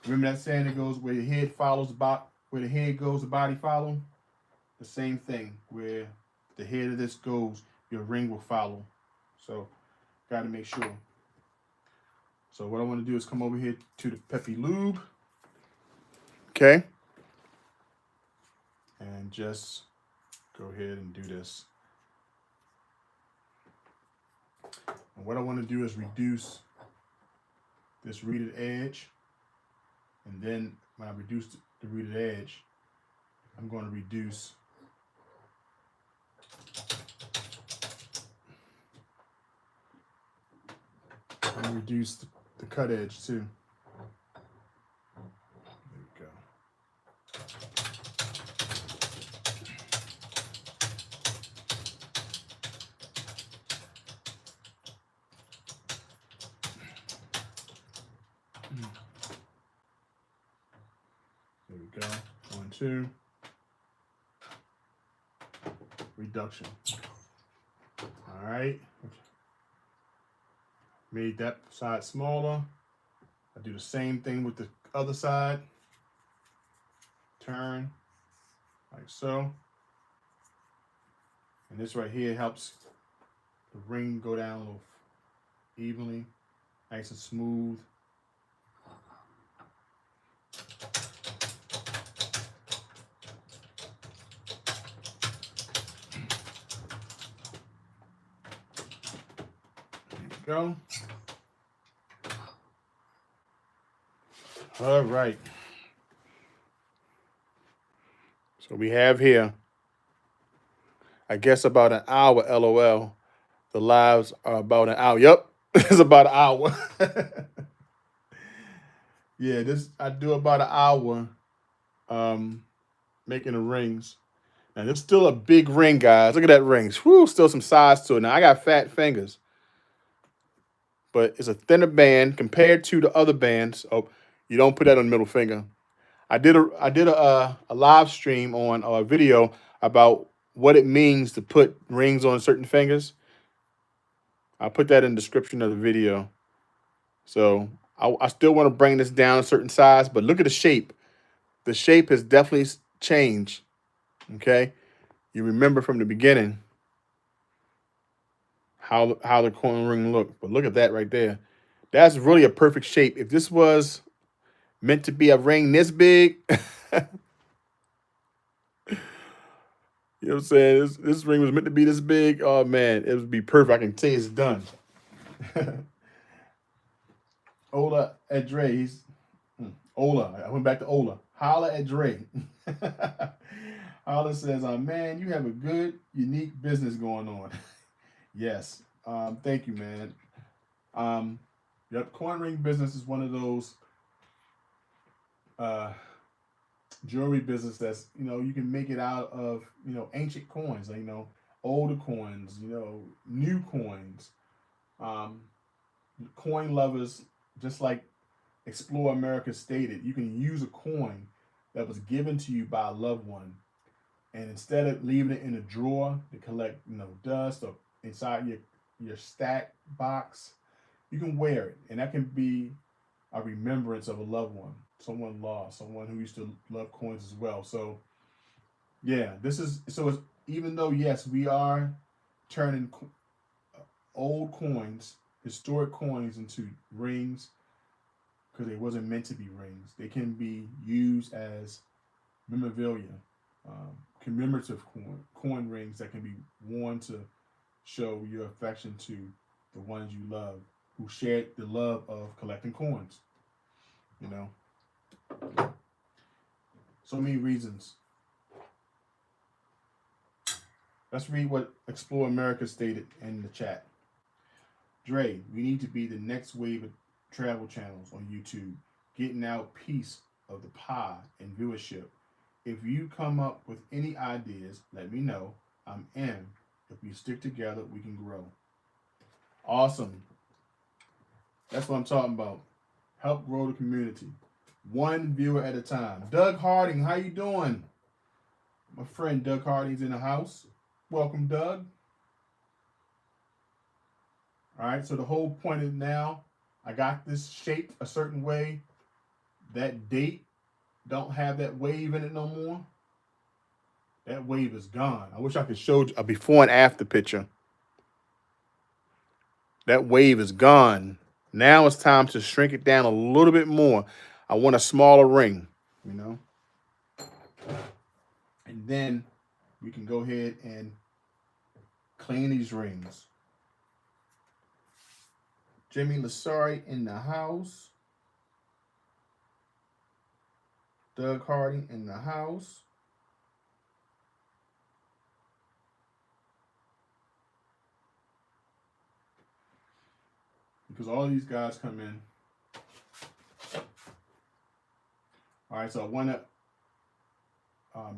Remember that saying that goes where the head follows where the head goes, the body follow? The same thing. Where the head of this goes, your ring will follow. So, got to make sure. So what I want to do is come over here to the Peppy Lube. Okay. And just go ahead and do this. And what I want to do is reduce this reeded edge. And then when I reduce the reeded edge, I'm going to reduce the cut edge too. There we go. There we go. 1, 2. Reduction. All right. Made that side smaller. I do the same thing with the other side. Turn like so. And this right here helps the ring go down a little evenly, nice and smooth. There we go. All right. So we have here, I guess about an hour, LOL. The lives are about an hour. Yep, it's about an hour. Yeah, I do about an hour making the rings. Now, there's still a big ring, guys. Look at that ring. Whew, still some size to it. Now, I got fat fingers. But it's a thinner band compared to the other bands. Oh, you don't put that on the middle finger. I did a live stream on a video about what it means to put rings on certain fingers. I'll put that in the description of the video. So I still want to bring this down a certain size, but look at the shape. The shape has definitely changed. Okay, you remember from the beginning how the coin ring looked, but look at that right there. That's really a perfect shape. If this was meant to be a ring this big, you know what I'm saying? This ring was meant to be this big. Oh man, it would be perfect. I can say it's done. Ola at Dre. Ola. I went back to Ola. Holla at Dre. Ola says, man, you have a good, unique business going on. Yes. Thank you, man. Yep, coin ring business is one of those jewelry business that's, you can make it out of, ancient coins, like, older coins, new coins. Coin lovers, just like Explore America stated, you can use a coin that was given to you by a loved one, and instead of leaving it in a drawer to collect, dust or inside your stack box, you can wear it, and that can be a remembrance of a loved one, someone lost, someone who used to love coins as well. So, yeah, even though, yes, we are turning old coins, historic coins, into rings, because they wasn't meant to be rings. They can be used as memorabilia, commemorative coin rings that can be worn to show your affection to the ones you love, who shared the love of collecting coins. So many reasons. Let's read what Explore America stated in the chat. Dre, we need to be the next wave of travel channels on YouTube, getting out piece of the pie and viewership. If you come up with any ideas, let me know. I'm in. If we stick together, we can grow. Awesome. That's what I'm talking about. Help grow the community. One viewer at a time. Doug Harding, how you doing? My friend Doug Harding's in the house. Welcome, Doug. All right, so the whole point is now I got this shaped a certain way that date don't have that wave in it no more. That wave is gone. I wish I could show a before and after picture. That wave is gone. Now it's time to shrink it down a little bit more. I want a smaller ring, you know. And then we can go ahead and clean these rings. Jimmy Lasari in the house. Doug Harding in the house. Because all these guys come in. All right, so I want to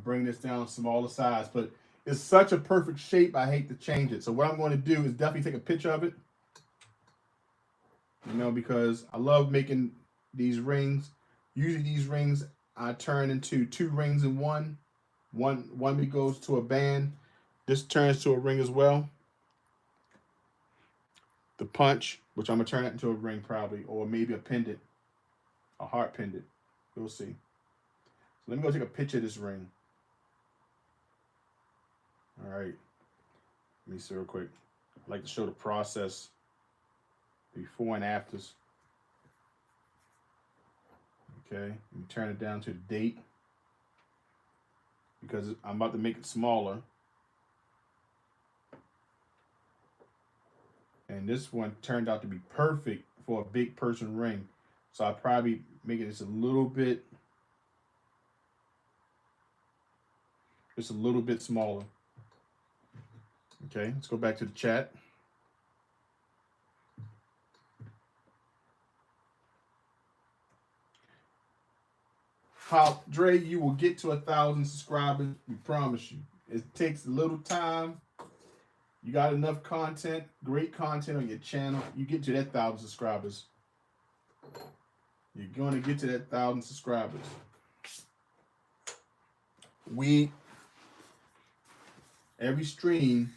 bring this down smaller size, but it's such a perfect shape, I hate to change it. So what I'm going to do is definitely take a picture of it, you know, because I love making these rings. Usually these rings I turn into 2 rings in one. One goes to a band. This turns to a ring as well. The punch, which I'm going to turn it into a ring probably, or maybe a pendant, a heart pendant. We'll see. So let me go take a picture of this ring. All right. Let me see real quick. I'd like to show the process before and afters. Okay. Let me turn it down to the date because I'm about to make it smaller. And this one turned out to be perfect for a big person ring. So I'll probably make it just a little bit smaller. Okay, let's go back to the chat. How, Dre, you will get to 1,000 subscribers. We promise you. It takes a little time. You got enough content, great content on your channel. You get to that 1,000 subscribers. You're going to get to that 1,000 subscribers. Every stream,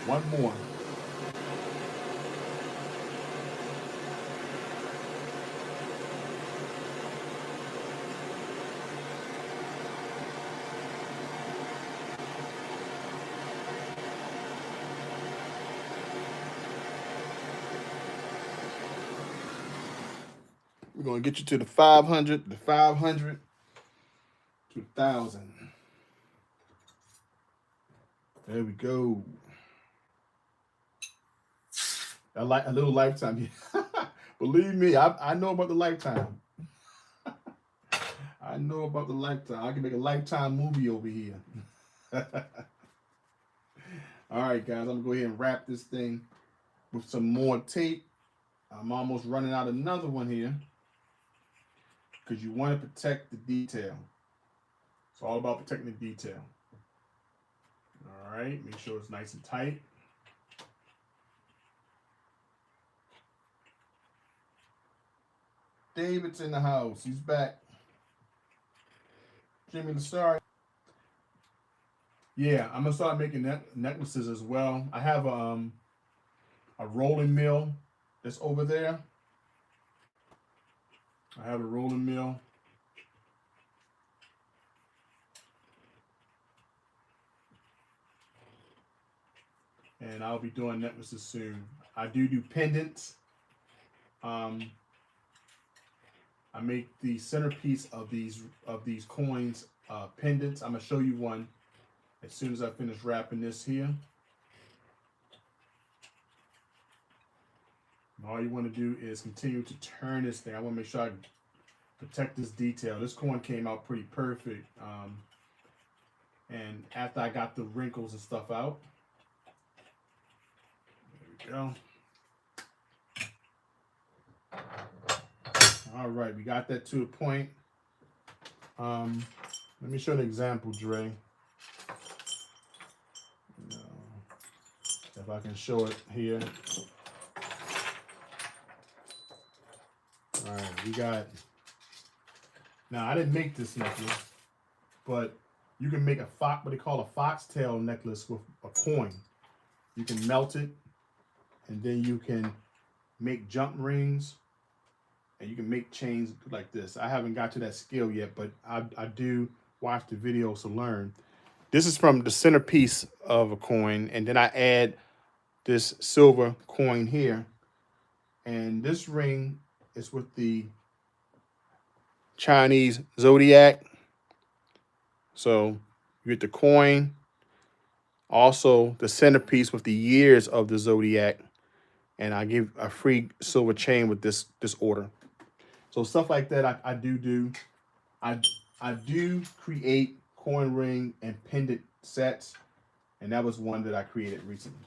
one more. We're going to get you to the 500, to 1,000. There we go. A little lifetime. Believe me, I know about the lifetime. I know about the lifetime. I can make a lifetime movie over here. All right, guys, I'm going to go ahead and wrap this thing with some more tape. I'm almost running out of another one here because you want to protect the detail. It's all about protecting the detail. All right, make sure it's nice and tight. David's in the house. He's back. Jimmy Lasari. Yeah, I'm gonna start making necklaces as well. I have a rolling mill that's over there. I have a rolling mill. And I'll be doing necklaces soon. I do pendants. I make the centerpiece of these coins pendants. I'm gonna show you one as soon as I finish wrapping this here. And all you want to do is continue to turn this thing. I want to make sure I protect this detail. This coin came out pretty perfect. And after I got the wrinkles and stuff out, there we go. All right, we got that to a point. Let me show an example, Dre. If I can show it here. All right, we got. Now I didn't make this necklace, but you can make what they call a foxtail necklace with a coin. You can melt it, and then you can make jump rings and you can make chains like this. I haven't got to that skill yet, but I do watch the videos to learn. This is from the centerpiece of a coin, and then I add this silver coin here. And this ring is with the Chinese zodiac. So you get the coin, also the centerpiece with the years of the zodiac, and I give a free silver chain with this order. So stuff like that I do. I do create coin ring and pendant sets, and that was one that I created recently.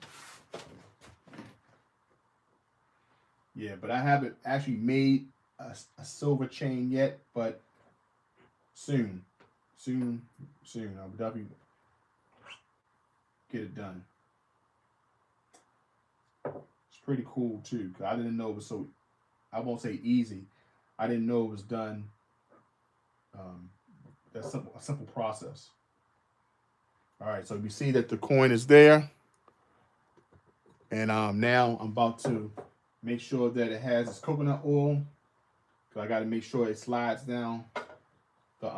Yeah, but I haven't actually made a silver chain yet, but soon. I'll definitely get it done. It's pretty cool too, because I didn't know it was so, I won't say easy. I didn't know it was done. That's a simple process. All right, so you see that the coin is there. And now I'm about to make sure that it has its coconut oil. So I got to make sure it slides down the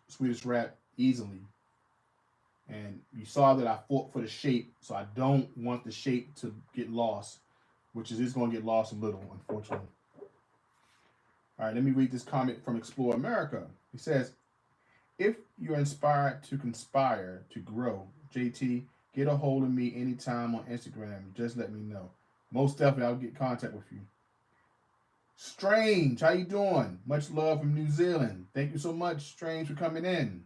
Swedish wrap easily. And you saw that I fought for the shape, so I don't want the shape to get lost, which is going to get lost a little, unfortunately. All right, let me read this comment from Explore America. He says, if you're inspired to conspire to grow, JT, get a hold of me anytime on Instagram. Just let me know. Most definitely, I'll get in contact with you. Strange, how you doing? Much love from New Zealand. Thank you so much, Strange, for coming in.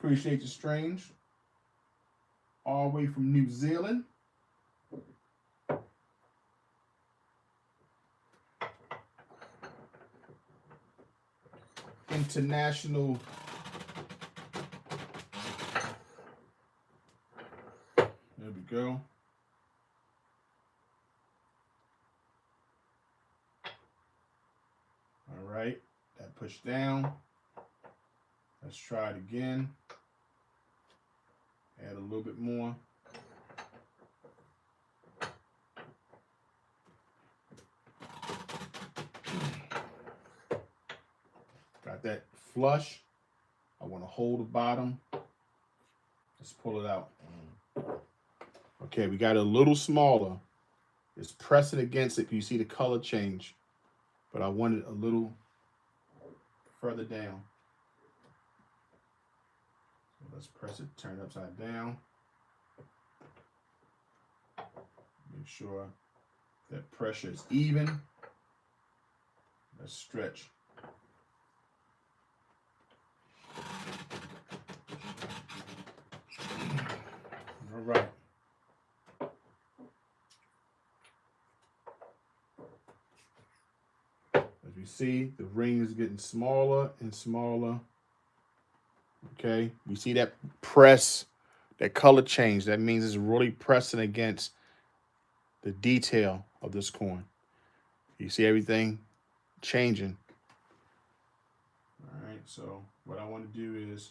Appreciate you, Strange. All the way from New Zealand. International. There we go. All right, that pushed down. Let's try it again. Add a little bit more. Got that flush. I want to hold the bottom. Let's pull it out. Okay, we got it a little smaller. It's pressing against it. You see the color change, but I want it a little further down. So let's press it, turn it upside down. Make sure that pressure is even. Let's stretch. All right. As you see, the ring is getting smaller and smaller. Okay, we see that press, that color change. That means it's really pressing against the detail of this coin. You see everything changing. All right, so what I want to do is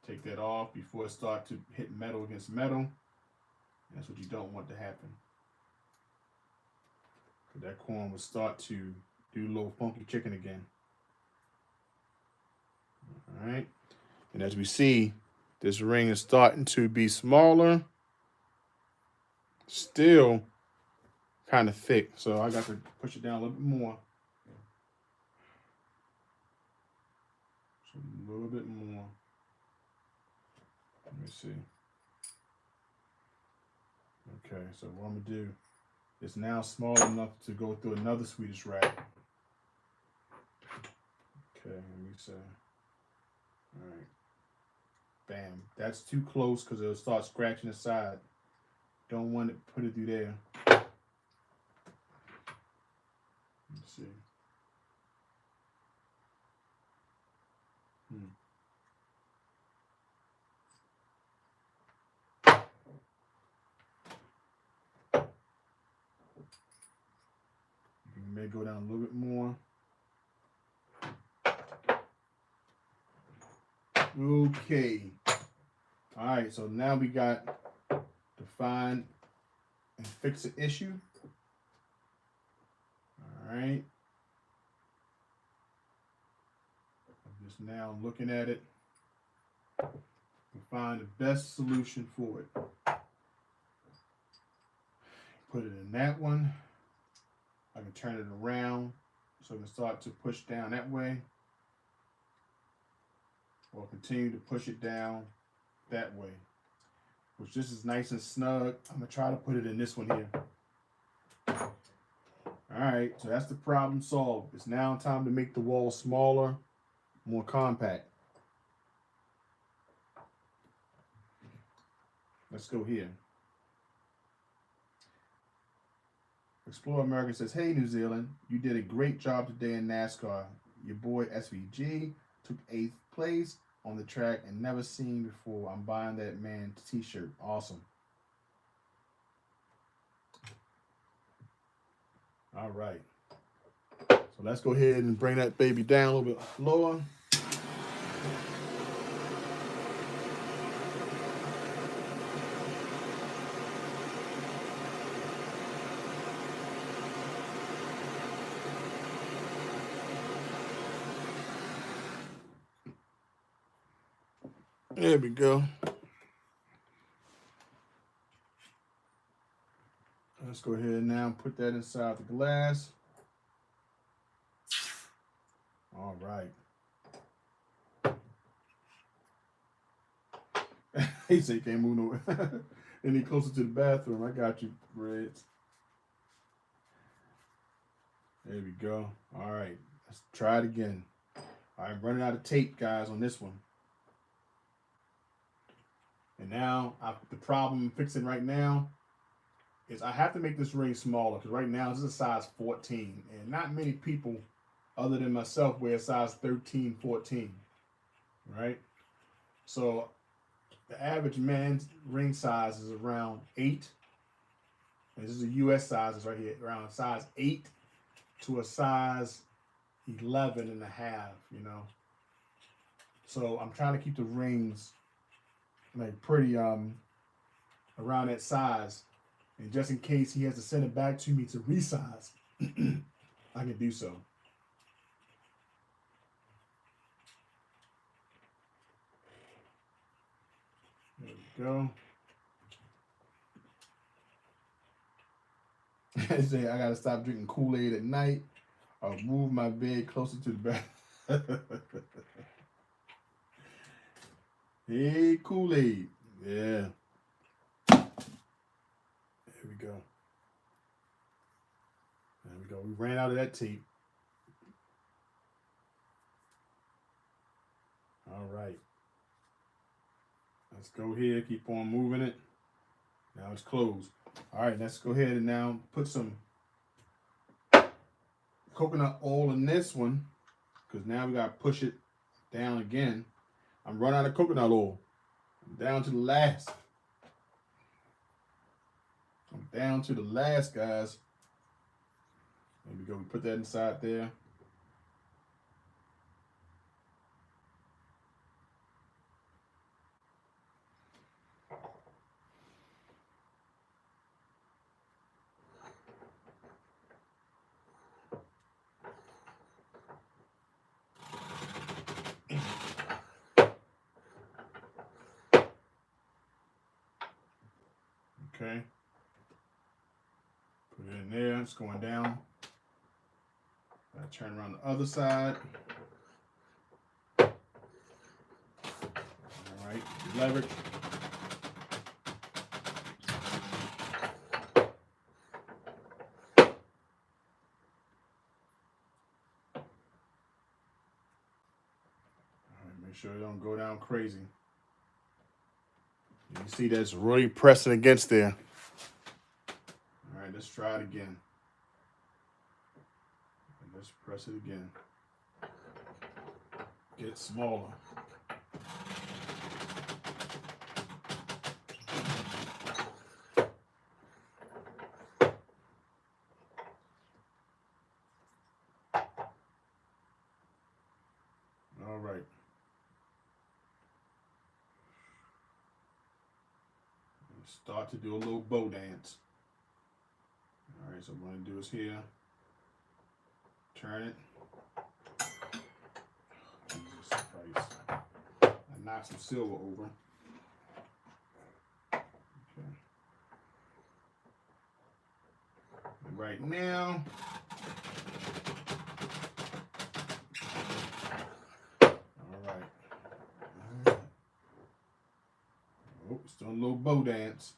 take that off before it starts to hit metal against metal. That's what you don't want to happen. That coin will start to do a little funky chicken again. All right, and as we see, this ring is starting to be smaller, still kind of thick, so I got to push it down a little bit more. So a little bit more. Let me see. Okay, so what I'm gonna do, it's now small enough to go through another Swedish wrap. Okay, let me see. All right. Bam. That's too close because it'll start scratching the side. Don't want to put it through there. Let's see. You may go down a little bit more. Okay. All right, so now we got to find and fix the issue. right. I'm just now looking at it to find the best solution for it. Put it in that one. I can turn it around so I can start to push down that way, or continue to push it down that way, which this is nice and snug. I'm gonna try to put it in this one here. All right, so that's the problem solved. It's now time to make the wall smaller, more compact. Let's go here. Explore America says, hey, New Zealand, you did a great job today in NASCAR. Your boy SVG took 8th place on the track and never seen before. I'm buying that man's t-shirt. Awesome. All right. So let's go ahead and bring that baby down a little bit lower. There we go. Let's go ahead now and put that inside the glass. All right. He said he can't move nowhere. Any closer to the bathroom. I got you, Reds. There we go. All right. Let's try it again. I'm running out of tape, guys, on this one. And now the problem I'm fixing right now is I have to make this ring smaller, because right now this is a size 14, and not many people other than myself wear a size 13, 14, right? So the average man's ring size is around 8. And this is a US size, right here, around size 8 to a size 11 and a half, you know. So I'm trying to keep the rings like pretty around that size, and just in case he has to send it back to me to resize, I can do so. There we go. I say I gotta stop drinking Kool-Aid at night. I'll move my bed closer to the bed. Hey, Kool-Aid. Yeah. There we go. There we go. We ran out of that tape. All right. Let's go here. Keep on moving it. Now it's closed. All right. Let's go ahead and now put some coconut oil in this one, because now we got to push it down again. I'm running out of coconut oil. I'm down to the last. I'm down to the last, guys. There we go. We put that inside there. Okay. Put it in there. It's going down. I turn around the other side. All right. Leverage. Make sure it don't go down crazy. You can see that's really pressing against there. All right, let's try it again. And let's press it again. Get smaller. All right. Start to do a little bow dance. All right, so what I'm going to do is here. Turn it. Jesus Christ. I knocked some silver over. Okay. And right now, all right. Oh, it's doing a little bow dance.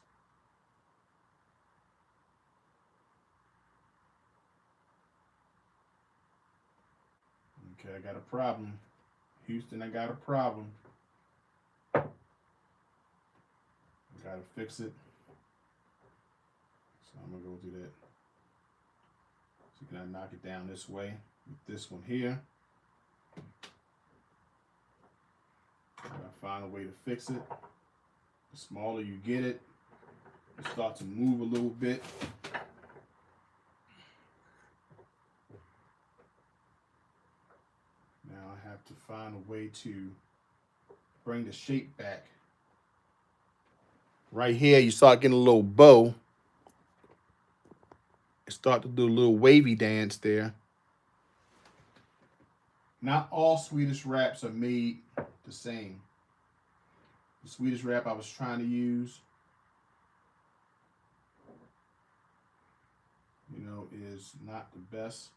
Okay, I got a problem. Houston, I got a problem. I gotta fix it. So I'm gonna go do that. So can I knock it down this way with this one here? I gotta find a way to fix it. The smaller you get it, it starts to move a little bit. Now I have to find a way to bring the shape back. Right here, you start getting a little bow. It start to do a little wavy dance there. Not all Swedish wraps are made the same. The Swedish wrap I was trying to use, you know, is not the best.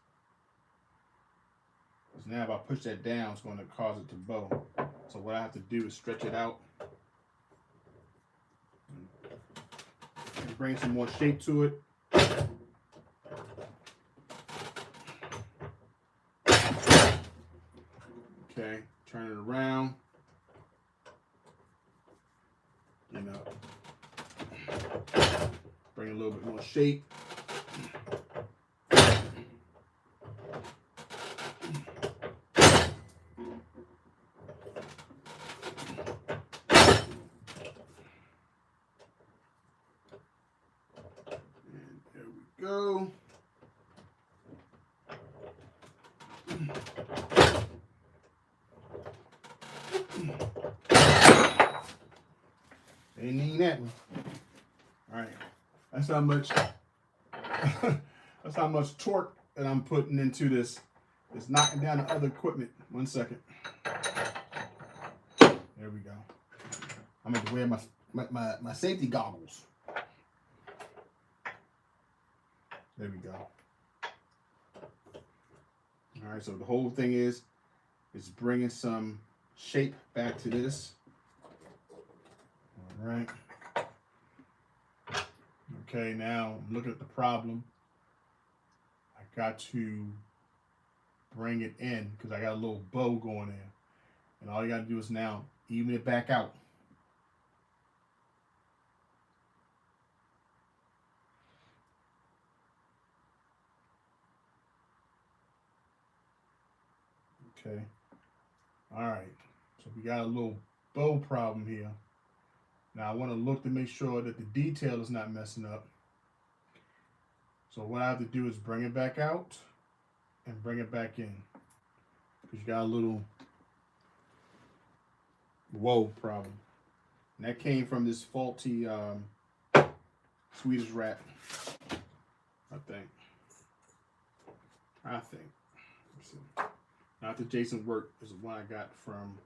Because now if I push that down, it's going to cause it to bow. So what I have to do is stretch it out and bring some more shape to it. Okay, turn it around. You know, bring a little bit more shape. And there we go. Ain't need that one. All right, that's how much. That's how much torque that I'm putting into this. It's knocking down the other equipment. 1 second. There we go. I'm going to wear my safety goggles. There we go. All right, so the whole thing is bringing some shape back to this. All right. Okay, now I'm looking at the problem. I got to bring it in because I got a little bow going in. And all you got to do is now even it back out. Okay. All right. So we got a little bow problem here. Now I want to look to make sure that the detail is not messing up. So what I have to do is bring it back out and bring it back in. Because you got a little whoa problem. And that came from this faulty Swedish wrap, I think. Let's see. Not the Jason work is the one I got from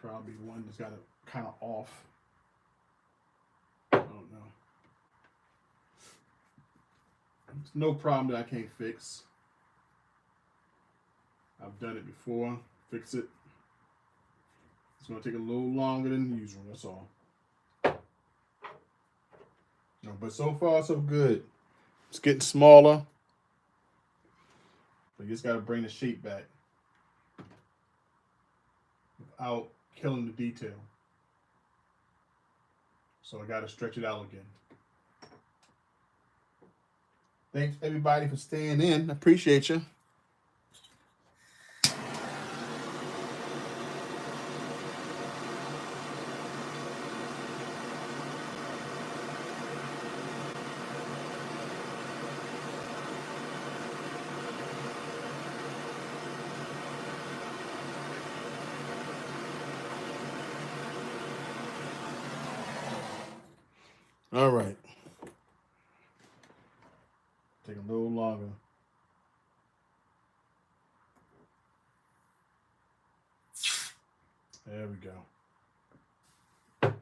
probably the one that's got it kind of off. I don't know. It's no problem that I can't fix. I've done it before. Fix it. It's going to take a little longer than usual. That's all. No, but so far so good. It's getting smaller. But you just got to bring the shape back without killing the detail. So I got to stretch it out again. Thanks everybody for staying in. I appreciate you. All right. Take a little longer. There we go. There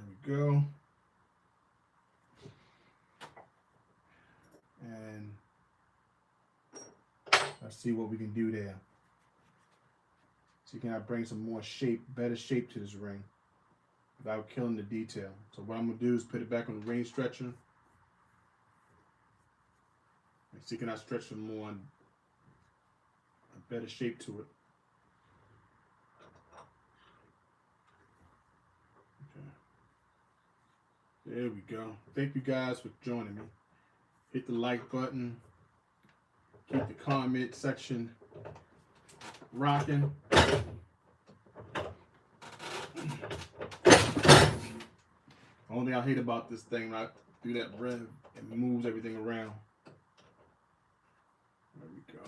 we go. And let's see what we can do there. So can I bring some more shape, better shape to this ring without killing the detail. So what I'm gonna do is put it back on the ring stretcher. And see, can I stretch some more, a better shape to it. Okay. There we go. Thank you guys for joining me. Hit the like button. Keep the comment section rocking. Only thing I hate about this thing, when I do that rev, it moves everything around. There we go.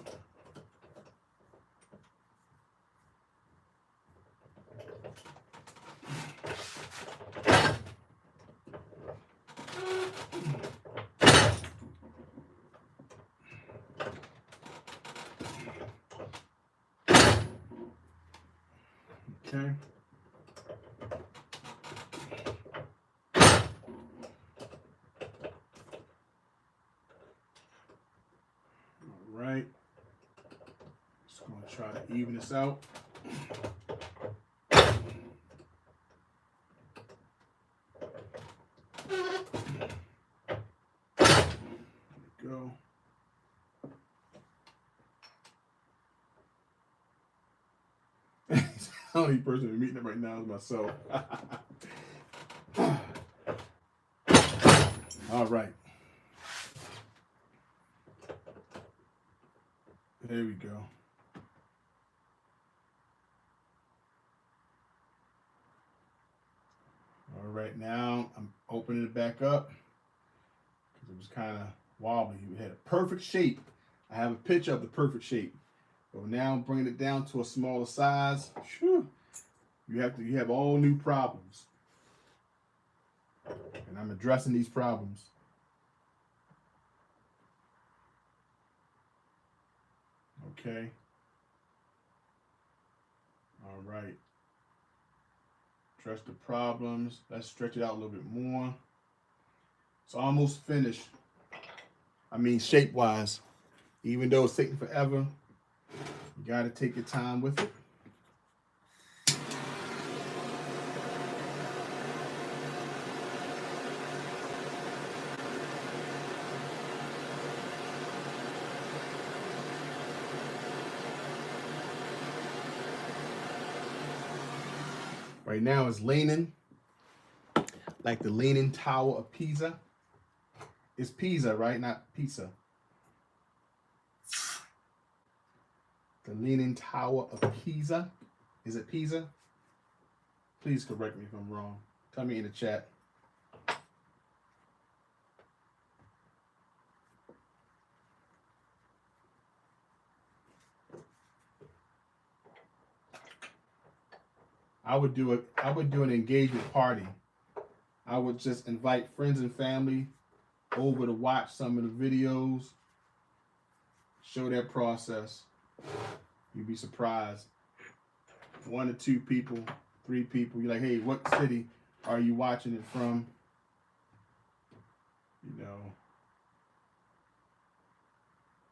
Okay. All right. Just going to try to even this out. There we go. The only person who's meeting it right now is myself. All right. There we go. All right, now I'm opening it back up because it was kind of wobbly. We had a perfect shape. I have a picture of the perfect shape. But now I'm bringing it down to a smaller size. Whew. You have all new problems. And I'm addressing these problems. Okay. All right. Address the problems. Let's stretch it out a little bit more. It's almost finished. I mean, shape-wise. Even though it's taking forever, you got to take your time with it. Right now it's leaning like the Leaning Tower of Pisa. It's Pisa, right? Not pizza. The Leaning Tower of Pisa. Is it Pisa? Please correct me if I'm wrong. Tell me in the chat. I would do an engagement party. I would just invite friends and family over to watch some of the videos, show their process. You'd be surprised. 1 or 2 people, 3 people. You're like, hey, what city are you watching it from? You know,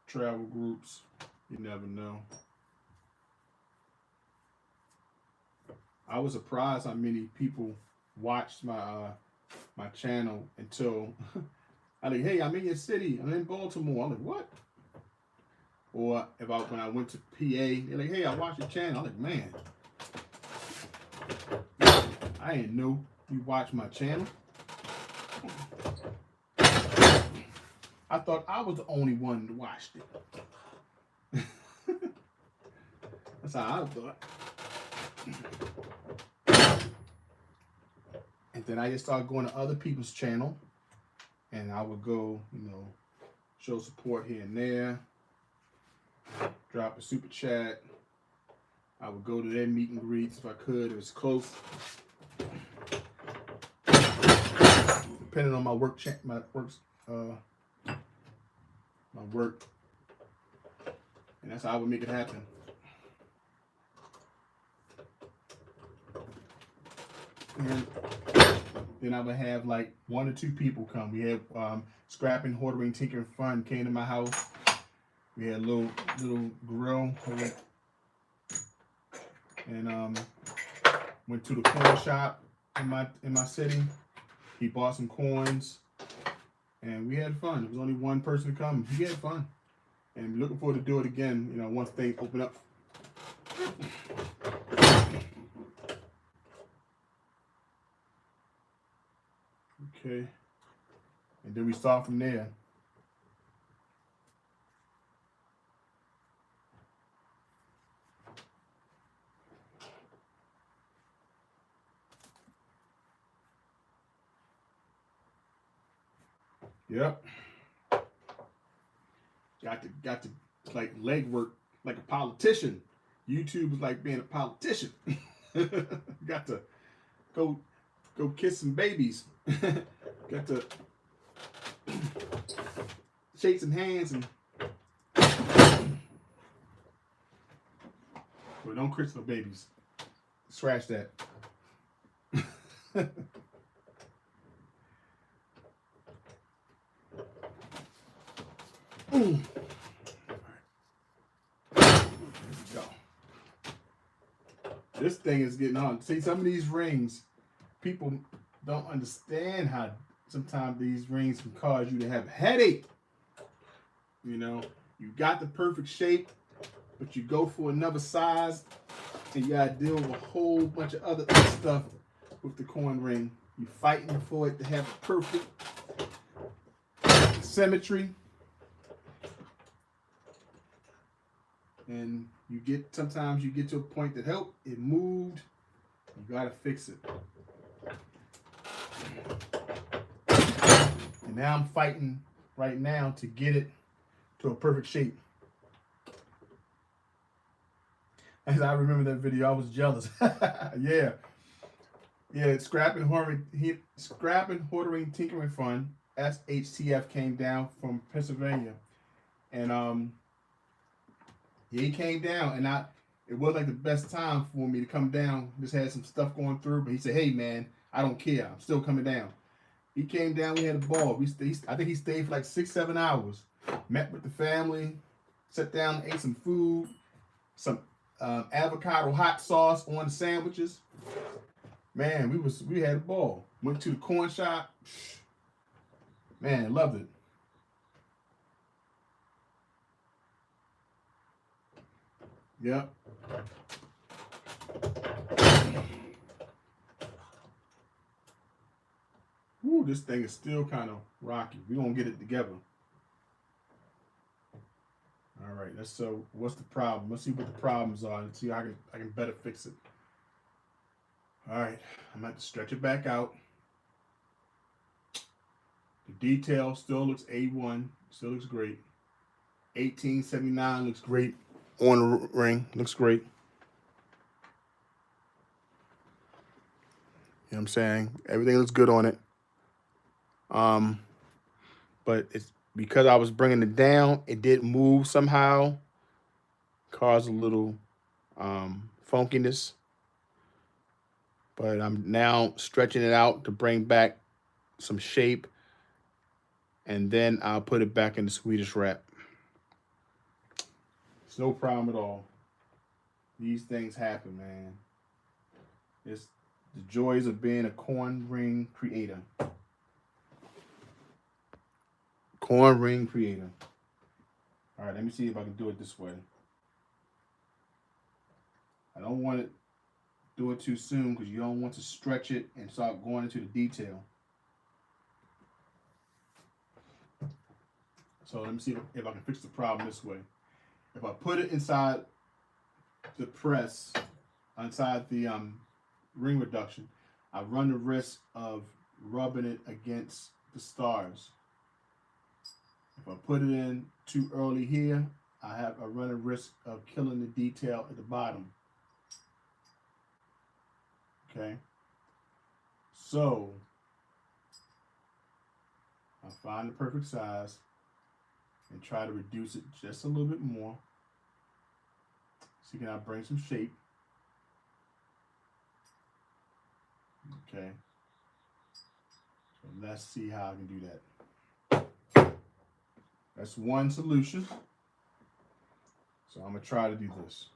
travel groups. You never know. I was surprised how many people watched my my channel until I like, hey, I'm in your city. I'm in Baltimore. I'm like, what? Or when I went to PA, they're like, hey, I watched your channel. I'm like, man, I didn't know you watched my channel. I thought I was the only one that watched it. That's how I thought. And then I just started going to other people's channel, and I would go, you know, show support here and there, drop a super chat. I would go to their meet and greets if I could. It was close. Depending on my work, And that's how I would make it happen. And then I would have like 1 or 2 people come. We had Scrapping, Hoarding, Tinkering Fun came to my house. We had a little grill. And went to the coin shop in my city. He bought some coins, and we had fun. There was only 1 person to come. We had fun, and we're looking forward to do it again. You know, once things open up. Okay, and then we start from there. Yep. Got to like leg work like a politician. YouTube is like being a politician. Got to go kiss some babies. Got to shake some hands and well, don't kiss no babies. Scratch that. There we go. This thing is getting on. See, some of these rings, people don't understand how sometimes these rings can cause you to have a headache. You know, you got the perfect shape, but you go for another size, and you gotta deal with a whole bunch of other stuff with the coin ring. You're fighting for it to have perfect symmetry. And sometimes you get to a point that it moved. You gotta fix it. And now I'm fighting right now to get it to a perfect shape. As I remember that video, I was jealous. Yeah. Scrapping, Hoarding, Tinkering Fun, SHTF came down from Pennsylvania. And he came down, and it was like the best time for me to come down. Just had some stuff going through, but he said, "Hey man, I don't care. I'm still coming down." He came down. We had a ball. I think he stayed for like 6-7 hours. Met with the family, sat down, ate some food, some avocado hot sauce on the sandwiches. Man, we had a ball. Went to the coin shop. Man, loved it. Yep. Ooh, this thing is still kind of rocky. We're going to get it together. All right, so what's the problem? Let's see what the problems are and see how I can better fix it. All right, I'm going to stretch it back out. The detail still looks A1, still looks great. 1879 looks great on the ring, looks great. You know what I'm saying? Everything looks good on it. But it's because I was bringing it down, it did move somehow, caused a little funkiness. But I'm now stretching it out to bring back some shape, and then I'll put it back in the Swedish wrap. It's no problem at all. These things happen, man. It's the joys of being a coin ring creator. Coin ring creator. All right, let me see if I can do it this way. I don't want to do it too soon because you don't want to stretch it and start going into the detail. So let me see if I can fix the problem this way. If I put it inside the press, inside the ring reduction, I run the risk of rubbing it against the stars. If I put it in too early here, I run a risk of killing the detail at the bottom. Okay. So I find the perfect size and try to reduce it just a little bit more. See, can I bring some shape? Okay. So let's see how I can do that. That's one solution. So I'm going to try to do this.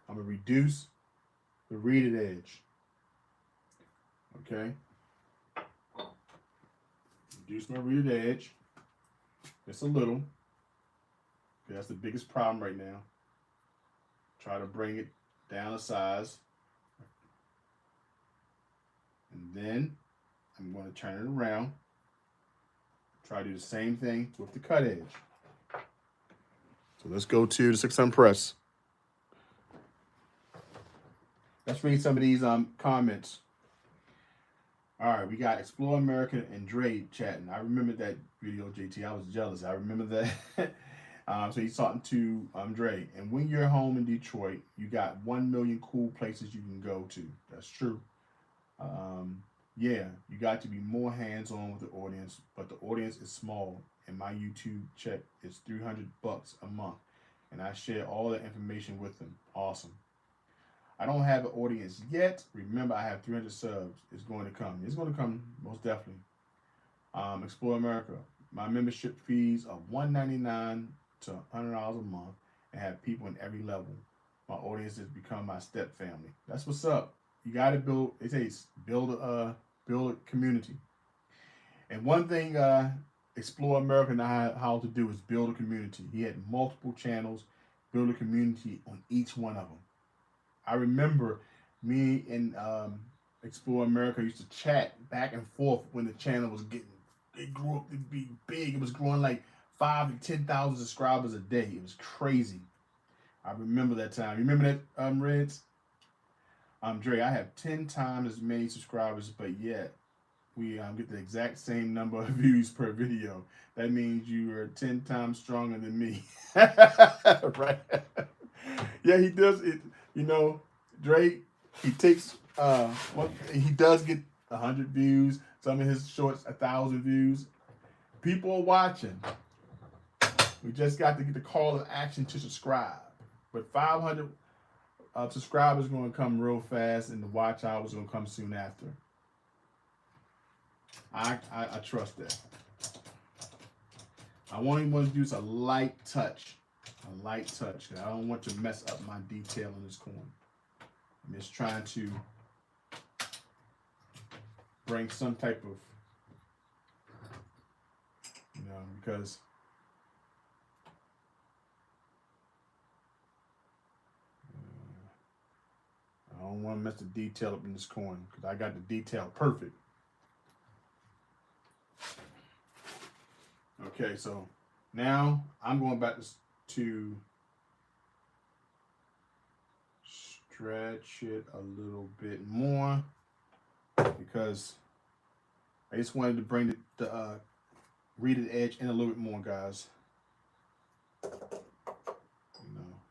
I'm going to reduce the reeded edge. Okay. Reduce my reeded edge. Just a little. That's the biggest problem right now. Try to bring it down a size. And then I'm going to turn it around. Try to do the same thing with the cut edge. So let's go to the 600 press. Let's read some of these comments. All right, we got Explore America and Dre chatting. I remember that video, JT. I was jealous. I remember that. So he's talking to Dre. And when you're home in Detroit, you got 1 million cool places you can go to. That's true. Yeah, you got to be more hands-on with the audience, but the audience is small, and my YouTube check is $300 a month, and I share all the information with them. Awesome. I don't have an audience yet. Remember, I have 300 subs. It's going to come. It's going to come, most definitely. Explore America. My membership fees are $199 to $100 a month, and have people in every level. My audience has become my step family. That's what's up. You got to build. They say build a community. And one thing Explore America know how to do is build a community. He had multiple channels, build a community on each one of them. I remember me and Explore America used to chat back and forth when the channel was getting. It grew up to be big. It was growing like 5,000 to 10,000 subscribers a day. It was crazy. I remember that time. You remember that, Reds? Dre, I have 10 times as many subscribers, but yet we get the exact same number of views per video. That means you are 10 times stronger than me. Right? Yeah, he does it. You know, Dre, he takes, he does get 100 views. Some of his shorts, 1,000 views. People are watching. We just got to get the call to action to subscribe. But 500 subscribers are going to come real fast, and the watch hours are going to come soon after. I trust that. I only want to use a light touch. A light touch. I don't want to mess up my detail in this coin. I'm just trying to bring some type of, because I don't want to mess the detail up in this coin, because I got the detail perfect. Okay, so now I'm going back to stretch it a little bit more, because I just wanted to bring the reeded edge in a little bit more, guys.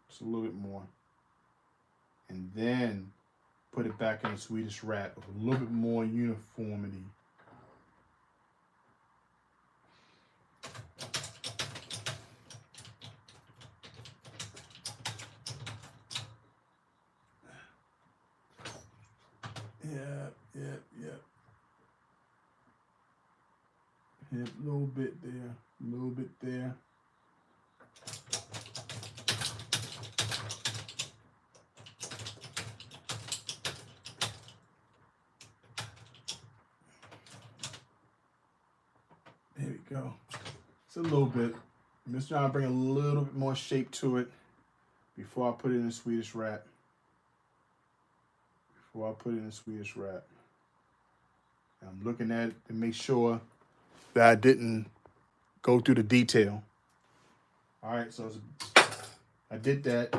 Just a little bit more. And then put it back in Swedish wrap with a little bit more uniformity. Yeah. Hit a little bit there, a little bit there. There we go. It's a little bit. I'm just trying to bring a little bit more shape to it before I put it in the Swedish wrap. I'm looking at it to make sure that I didn't go through the detail. All right, so I did that.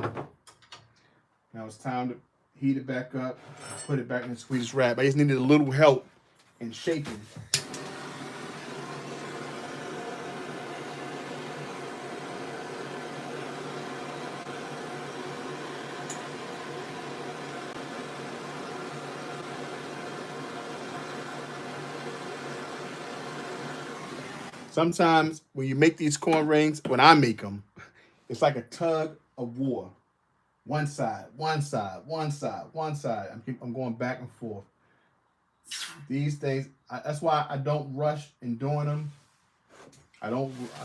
Now it's time to heat it back up, put it back in the Swedish wrap. I just needed a little help in shaping. Sometimes when you make these coin rings, when I make them, it's like a tug of war. One side, one side, one side, one side. I'm going back and forth. These things, that's why I don't rush in doing them. I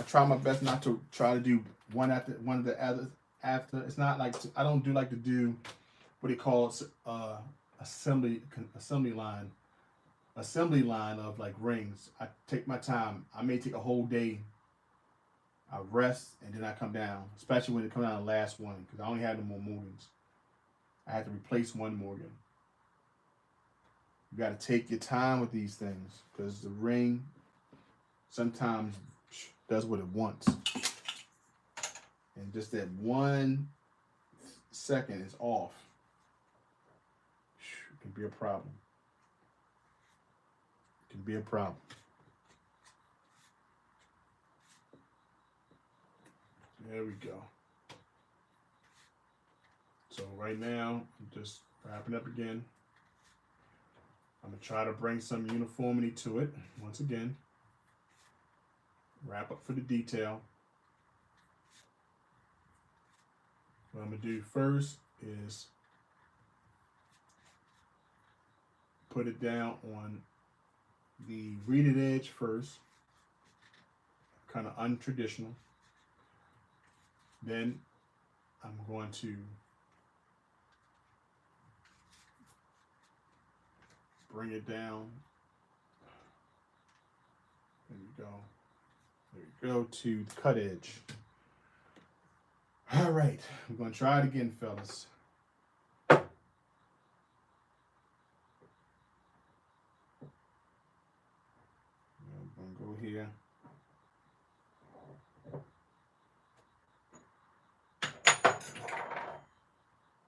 try my best not to try to do one after one of the others after. It's not like I don't do like to do what he calls assembly line of like rings. I take my time. I may take a whole day. I rest and then I come down, especially when it comes down to the last one because I only had no more Morgans. I had to replace one Morgan. You got to take your time with these things because the ring sometimes does what it wants. And just that 1 second is off. It can be a problem. It can be a problem. There we go. So right now, I'm just wrapping up again. I'm going to try to bring some uniformity to it. Once again, wrap up for the detail. What I'm going to do first is put it down on the reeded edge first, kind of untraditional. Then I'm going to bring it down. There you go. There you go to the cut edge. All right, I'm going to try it again, fellas. I'm going to go here.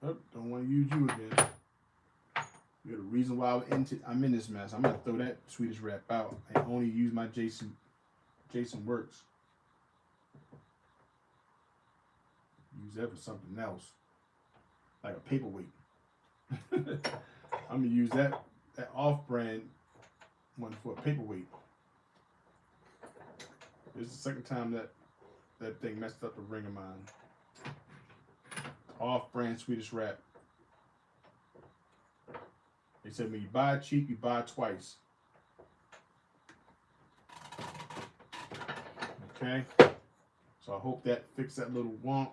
Oh, don't want to use you again. You're the reason why I'm in this mess. I'm going to throw that Swedish wrap out and only use my Jason Works. Use that for something else, like a paperweight. I'm going to use that off-brand one for a paperweight. This is the second time that thing messed up the ring of mine. Off-brand Swedish wrap. They said when you buy it cheap, you buy it twice. Okay. So I hope that fixed that little wonk.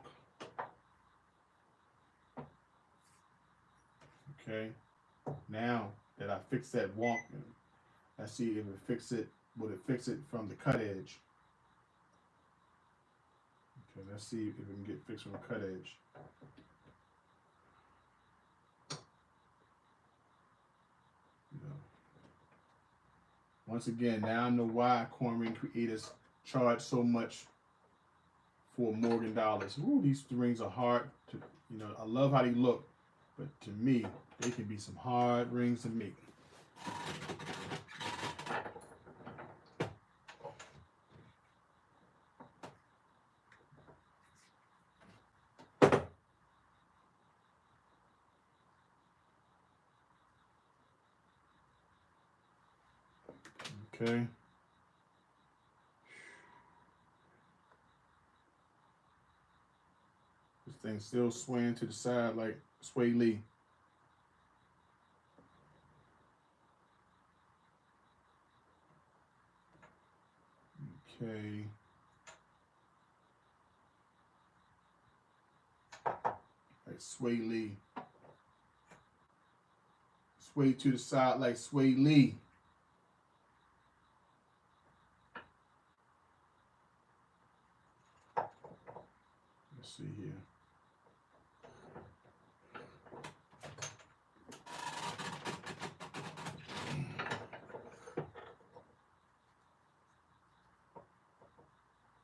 Okay. Now that I fixed that wonk, let's see if it fix it. Would it fix it from the cut edge? Okay, let's see if we can get fixed from the cut edge. Once again, now I know why coin ring creators charge so much for Morgan dollars. Ooh, these rings are hard to, I love how they look, but to me, they can be some hard rings to make. Okay. This thing's still swaying to the side like Sway Lee. Okay. Like Sway Lee. Sway to the side like Sway Lee. Let's see here.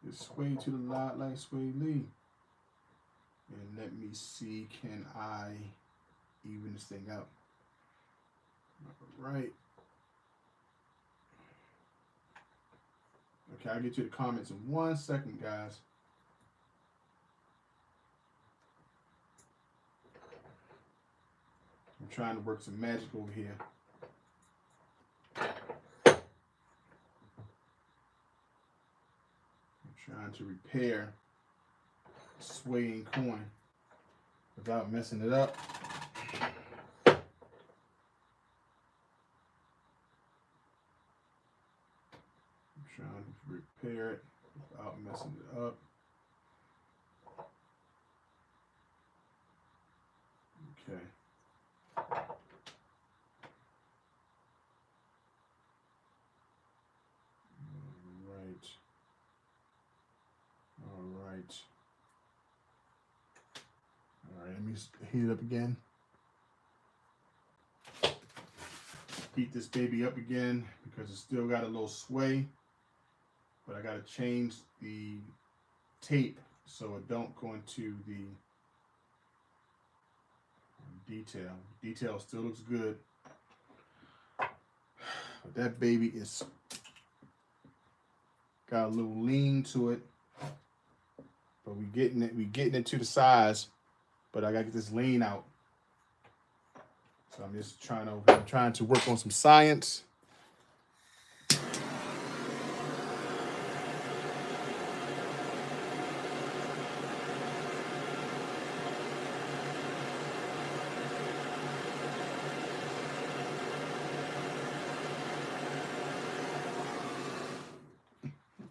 It's sway to the lot like Sway Lee. And let me see, can I even this thing up? All right. Okay, I'll get to the comments in 1 second, guys. I'm trying to work some magic over here. I'm trying to repair swaying coin. without messing it up. I'm trying to repair it without messing it up. Okay. All right. Let me heat it up again. Heat this baby up again because it's still got a little sway, but I got to change the tape so it don't go into the detail. Detail still looks good, but that baby is got a little lean to it. But we getting it to the size, but I gotta get this lean out. So I'm just trying to work on some science.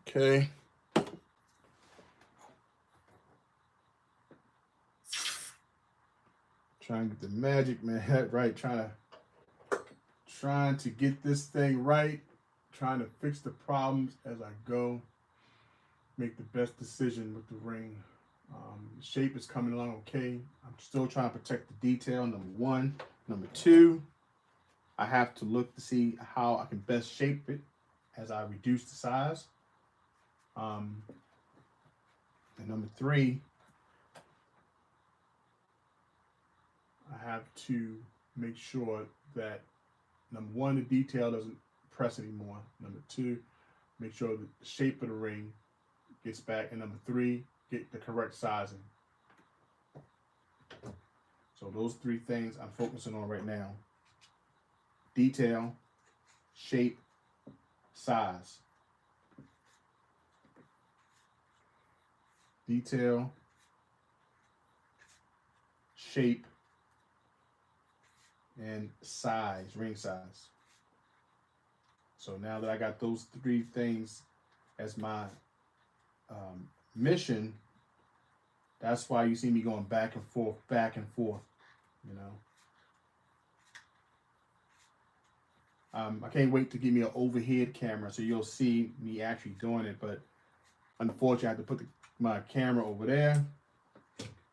Okay. Trying to get the magic, man, right. Trying to get this thing right. Trying to fix the problems as I go. Make the best decision with the ring. The shape is coming along okay. I'm still trying to protect the detail, number one. Number two, I have to look to see how I can best shape it as I reduce the size. And number three, I have to make sure that number one, the detail doesn't press anymore. Number two, make sure that the shape of the ring gets back. And number three, get the correct sizing. So those three things I'm focusing on right now. Detail, shape, size. Detail, shape, and size, ring size. So now that I got those three things as my mission, that's why you see me going back and forth, you know. I can't wait to give me an overhead camera so you'll see me actually doing it, but unfortunately I have to put my camera over there,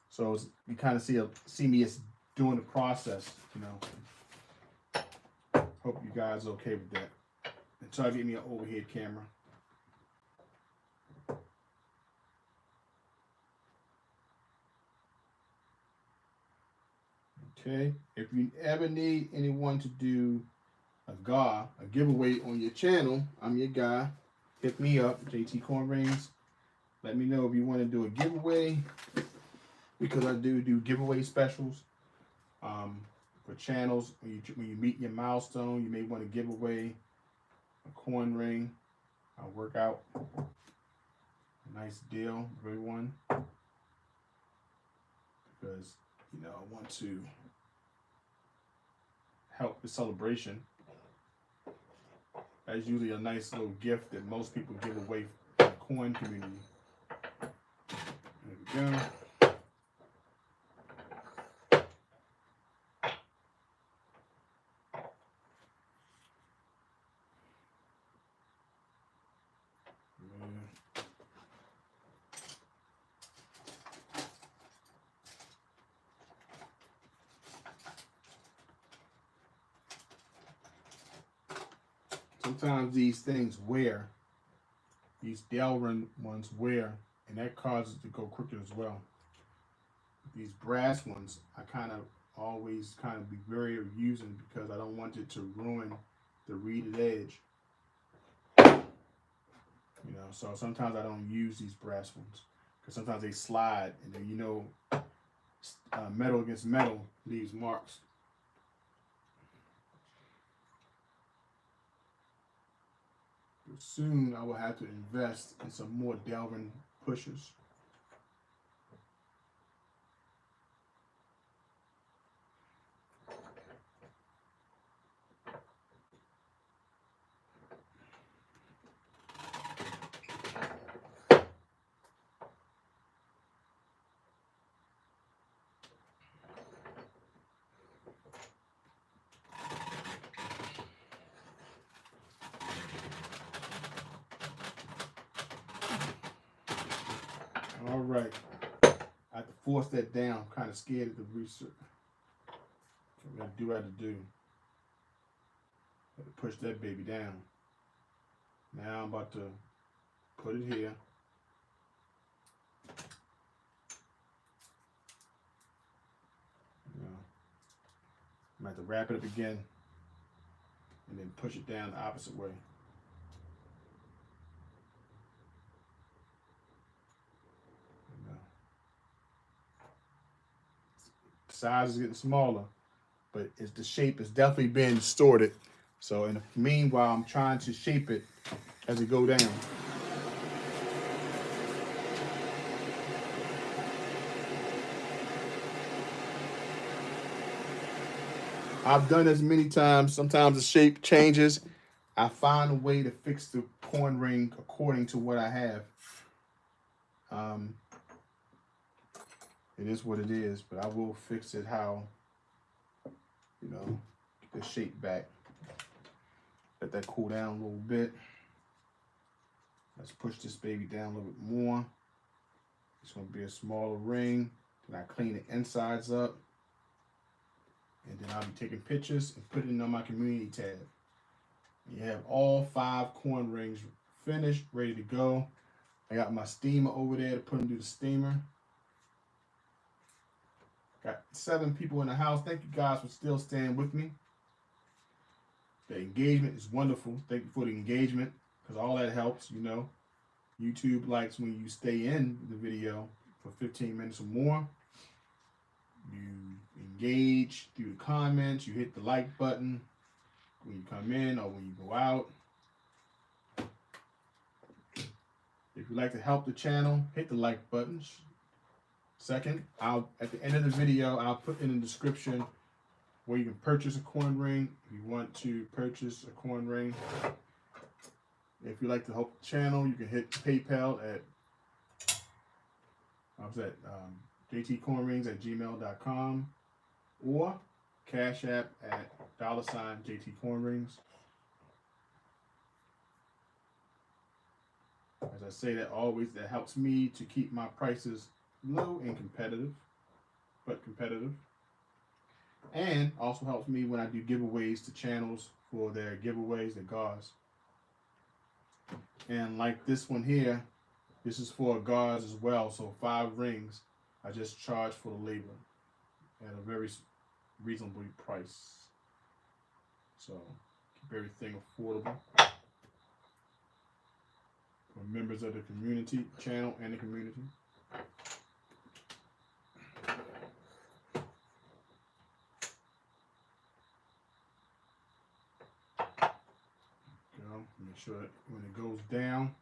so you kind of see me as doing the process, you know. Hope you guys are okay with that. Until I get me an overhead camera. Okay, if you ever need anyone to do a giveaway on your channel, I'm your guy. Hit me up, JT Coinrings. Let me know if you want to do a giveaway, because I do giveaway specials for channels. When you meet your milestone, you may want to give away a coin ring. I'll work out a nice deal for everyone, because you know I want to help the celebration. That's usually a nice little gift that most people give away from the coin community. There we go. Sometimes these things wear, these Delrin ones wear, and that causes it to go crooked as well. These brass ones, I always be wary of using, because I don't want it to ruin the reeded edge. You know, so sometimes I don't use these brass ones, because sometimes they slide, and then, you know, metal against metal leaves marks. But soon I will have to invest in some more Delrin pushers. All right. I have to force that down. I'm kind of scared of the research. What I do have to do. I have to push that baby down. Now I'm about to put it here. I'm going to have to wrap it up again and then push it down the opposite way. The size is getting smaller, but the shape is definitely being distorted. So in the meanwhile, I'm trying to shape it as it go down. I've done this many times. Sometimes the shape changes. I find a way to fix the coin ring according to what I have. It is what it is, but I will fix it how, get the shape back. Let that cool down a little bit. Let's push this baby down a little bit more. It's going to be a smaller ring. Then I clean the insides up. And then I'll be taking pictures and putting it on my community tab. You have all 5 coin rings finished, ready to go. I got my steamer over there to put them through the steamer. Got 7 people in the house. Thank you guys for still staying with me. The engagement is wonderful. Thank you for the engagement, because all that helps, YouTube likes when you stay in the video for 15 minutes or more. You engage through the comments. You hit the like button when you come in or when you go out. If you'd like to help the channel, hit the like button. Second, at the end of the video, I'll put in the description where you can purchase a coin ring if you want to purchase a coin ring. If you'd like to help the channel, you can hit PayPal at Jtcoinrings@gmail.com or Cash App at $Jtcoinrings. As I say, that helps me to keep my prices low and competitive, and also helps me when I do giveaways to channels for their giveaways, their GARs. And like this one here, this is for GARs as well. So 5 rings, I just charge for the labor at a very reasonable price. So keep everything affordable for members of the community, channel and the community. Make sure that when it goes down,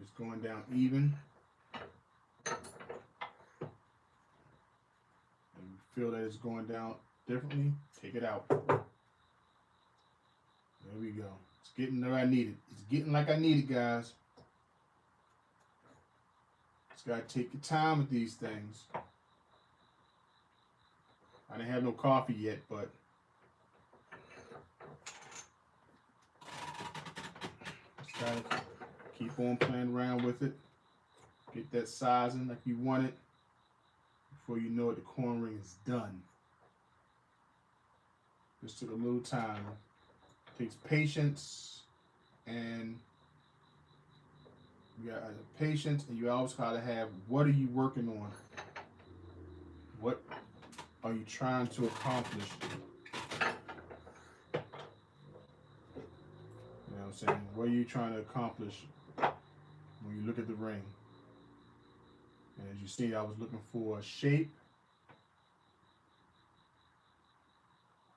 it's going down even. And you feel that it's going down differently, take it out. There we go. It's getting where I need it. It's getting like I need it, guys. Just gotta take your time with these things. I didn't have no coffee yet, but just gotta keep on playing around with it. Get that sizing like you want it. Before you know it, the coin ring is done. Just took a little time. It takes patience, and you got patience, and you always gotta have, what are you working on? What are you trying to accomplish? You know what I'm saying? What are you trying to accomplish when you look at the ring? And as you see, I was looking for a shape.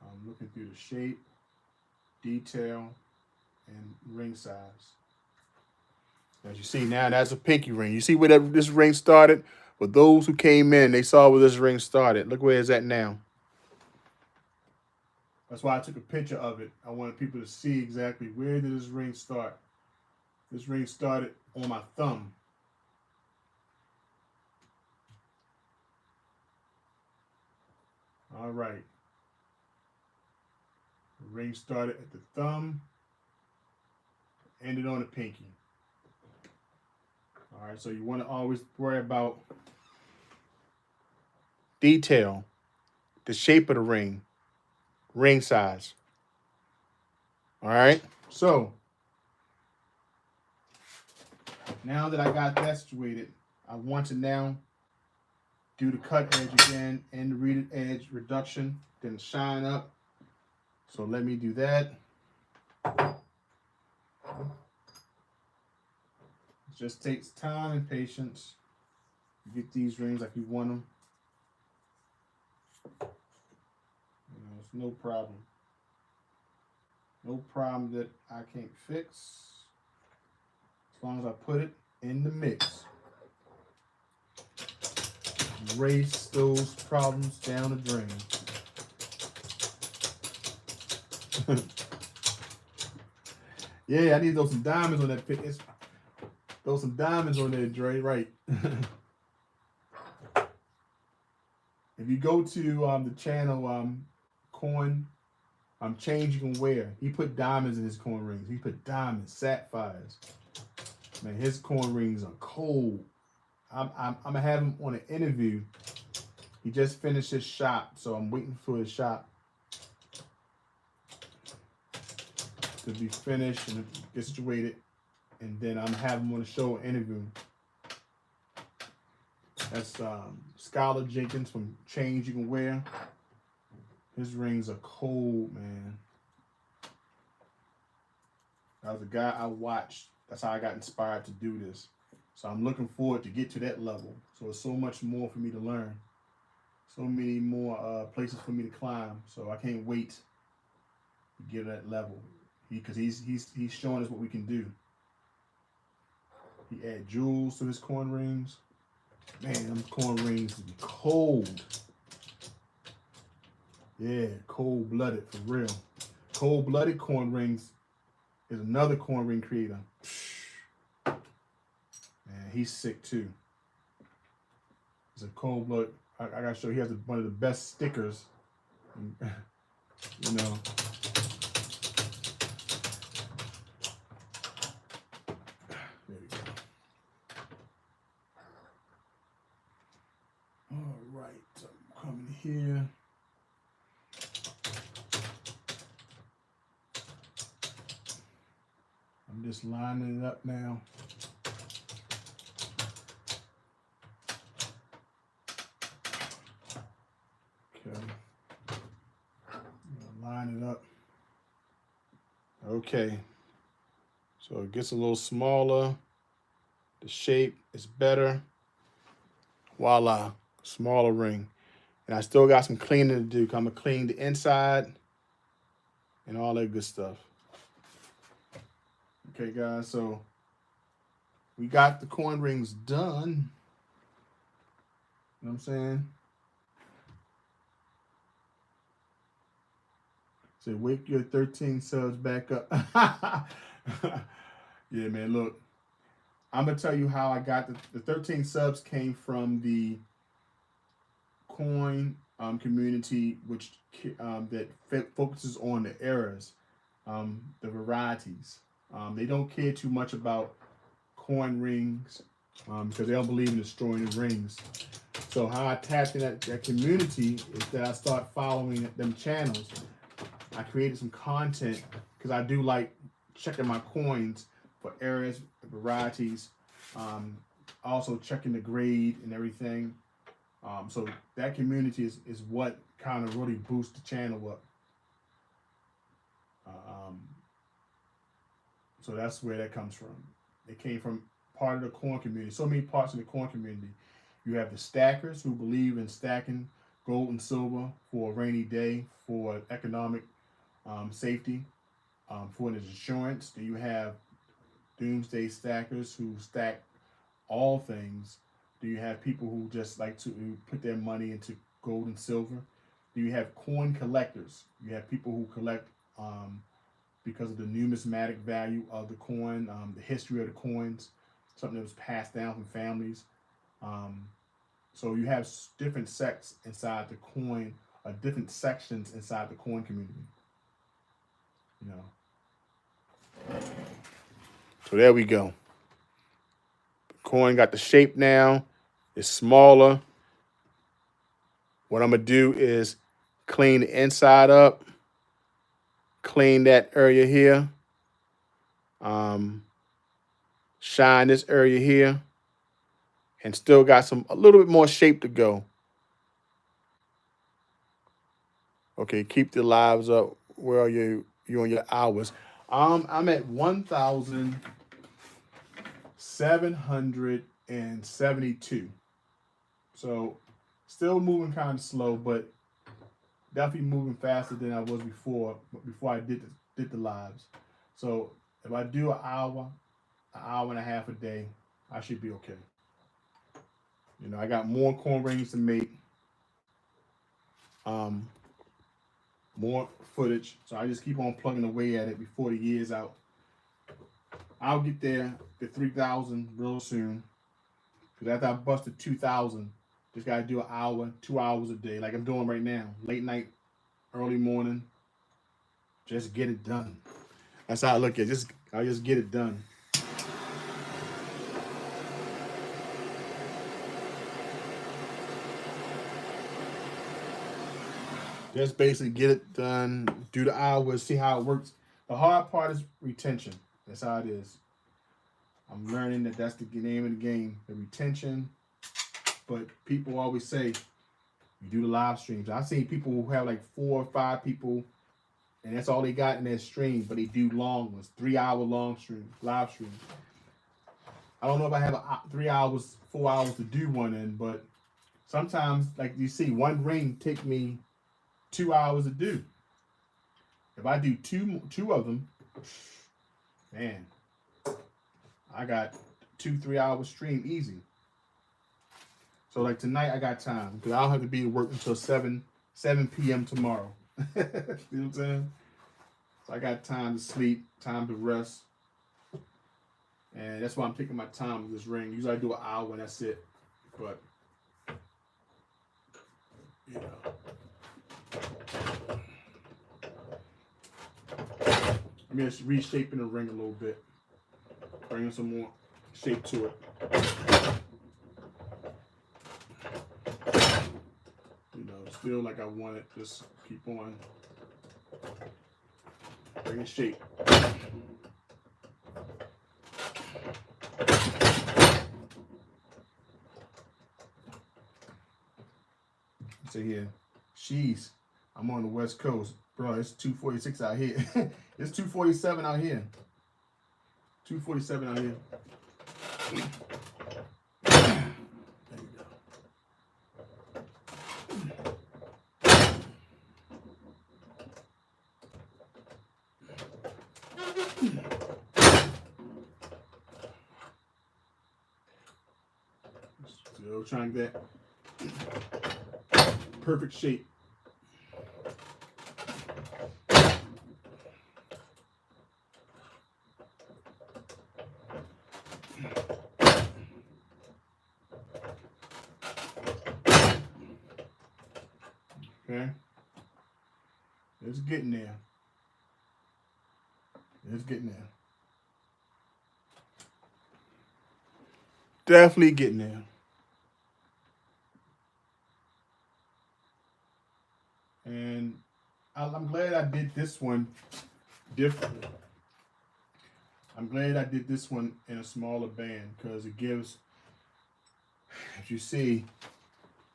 I'm looking through the shape, detail, and ring size. As you see now, that's a pinky ring. You see where this ring started? For those who came in, they saw where this ring started. Look where it's at now. That's why I took a picture of it. I wanted people to see exactly where did this ring start. This ring started on my thumb. All right. The ring started at the thumb, ended on the pinky. All right, so you want to always worry about detail, the shape of the ring size. All right, so now that I got that situated, I want to now do the cut edge again and the reeded edge reduction, then shine up. So let me do that. It just takes time and patience to get these rings like you want them. You know, it's no problem. No problem that I can't fix as long as I put it in the mix. Erase those problems down the drain. Yeah, I need to throw some diamonds on that pick. Throw some diamonds on there, Dre. Right. If you go to the channel coin change you can wear, he put diamonds in his coin rings. He put diamonds, sapphires. Man, his coin rings are cold. I'm gonna have him on an interview. He just finished his shop, so I'm waiting for his shop to be finished and get situated, and then I'm having him on the show interview. That's Scholar Jenkins from Change You Can Wear. His rings are cold, man. That was a guy I watched. That's how I got inspired to do this. So I'm looking forward to get to that level. So it's so much more for me to learn. So many more places for me to climb. So I can't wait to get to that level. Because he's showing us what we can do. He add jewels to his coin rings. Man, them coin rings be cold. Yeah, cold-blooded for real. Cold-blooded coin rings is another coin ring creator. Man, he's sick too. He's a cold-blooded. I gotta show you, he has one of the best stickers. You know. There we go. All right, so I'm coming here. I'm just lining it up now. Okay. Line it up. Okay. So it gets a little smaller. The shape is better. Voila. Smaller ring. And I still got some cleaning to do. I'm going to clean the inside and all that good stuff. Okay, guys. So we got the coin rings done. You know what I'm saying? So wake your 13 subs back up. Yeah, man, look. I'm going to tell you how I got the 13 subs came from the coin community, which that focuses on the eras, the varieties. They don't care too much about coin rings because they don't believe in destroying the rings. So how I tapped in that community is that I start following them channels. I created some content because I do like checking my coins for eras, varieties, also checking the grade and everything. So that community is what kind of really boosts the channel up. So that's where that comes from. It came from part of the coin community. So many parts of the coin community. You have the stackers who believe in stacking gold and silver for a rainy day, for economic safety, for the insurance. Then you have doomsday stackers who stack all things. Do you have people who just like to put their money into gold and silver? Do you have coin collectors? You have people who collect because of the numismatic value of the coin, the history of the coins, something that was passed down from families. So you have different sects inside the coin, different sections inside the coin community. You know. So there we go. Coin got the shape now. It's smaller. What I'm going to do is clean the inside up. Clean that area here. Shine this area here. And still got a little bit more shape to go. Okay, keep the lives up. Where are you on your hours? I'm at 1,772. So still moving kind of slow, but definitely moving faster than I was before I did the lives. So if I do an hour and a half a day, I should be okay. You know, I got more coin rings to make. More footage. So I just keep on plugging away at it before the year's out. I'll get there to 3,000 real soon. Because after I busted 2,000, just got to do an hour, 2 hours a day, like I'm doing right now. Late night, early morning. Just get it done. That's how I look at it. I just get it done. Just basically get it done, do the hours, see how it works. The hard part is retention. That's how it is. I'm learning that's the name of the game, the retention. But people always say, you do the live streams. I've seen people who have like 4 or 5 people, and that's all they got in their stream, but they do long ones, 3-hour long streams, live streams. I don't know if I have 3 hours, 4 hours to do one in, but sometimes, like you see, one ring take me 2 hours to do. If I do two of them, man, I got 2-3 hour stream easy. So like tonight I got time because I don't have to be at work until 7 p.m. tomorrow. You know what I'm saying? So I got time to sleep, time to rest. And that's why I'm taking my time with this ring. Usually I do an hour and that's it. But you know. I'm just reshaping the ring a little bit. Bringing some more shape to it. You know, still like I want it. Just keep on bringing shape. So here, she's. I'm on the West Coast. Bro, it's 2:46 out here. It's 2:47 out here. 2:47 out here. There you go. Still trying to get perfect shape. Okay. It's getting there. It's getting there. Definitely getting there. And I'm glad I did this one different. I'm glad I did this one in a smaller band because it gives, if you see,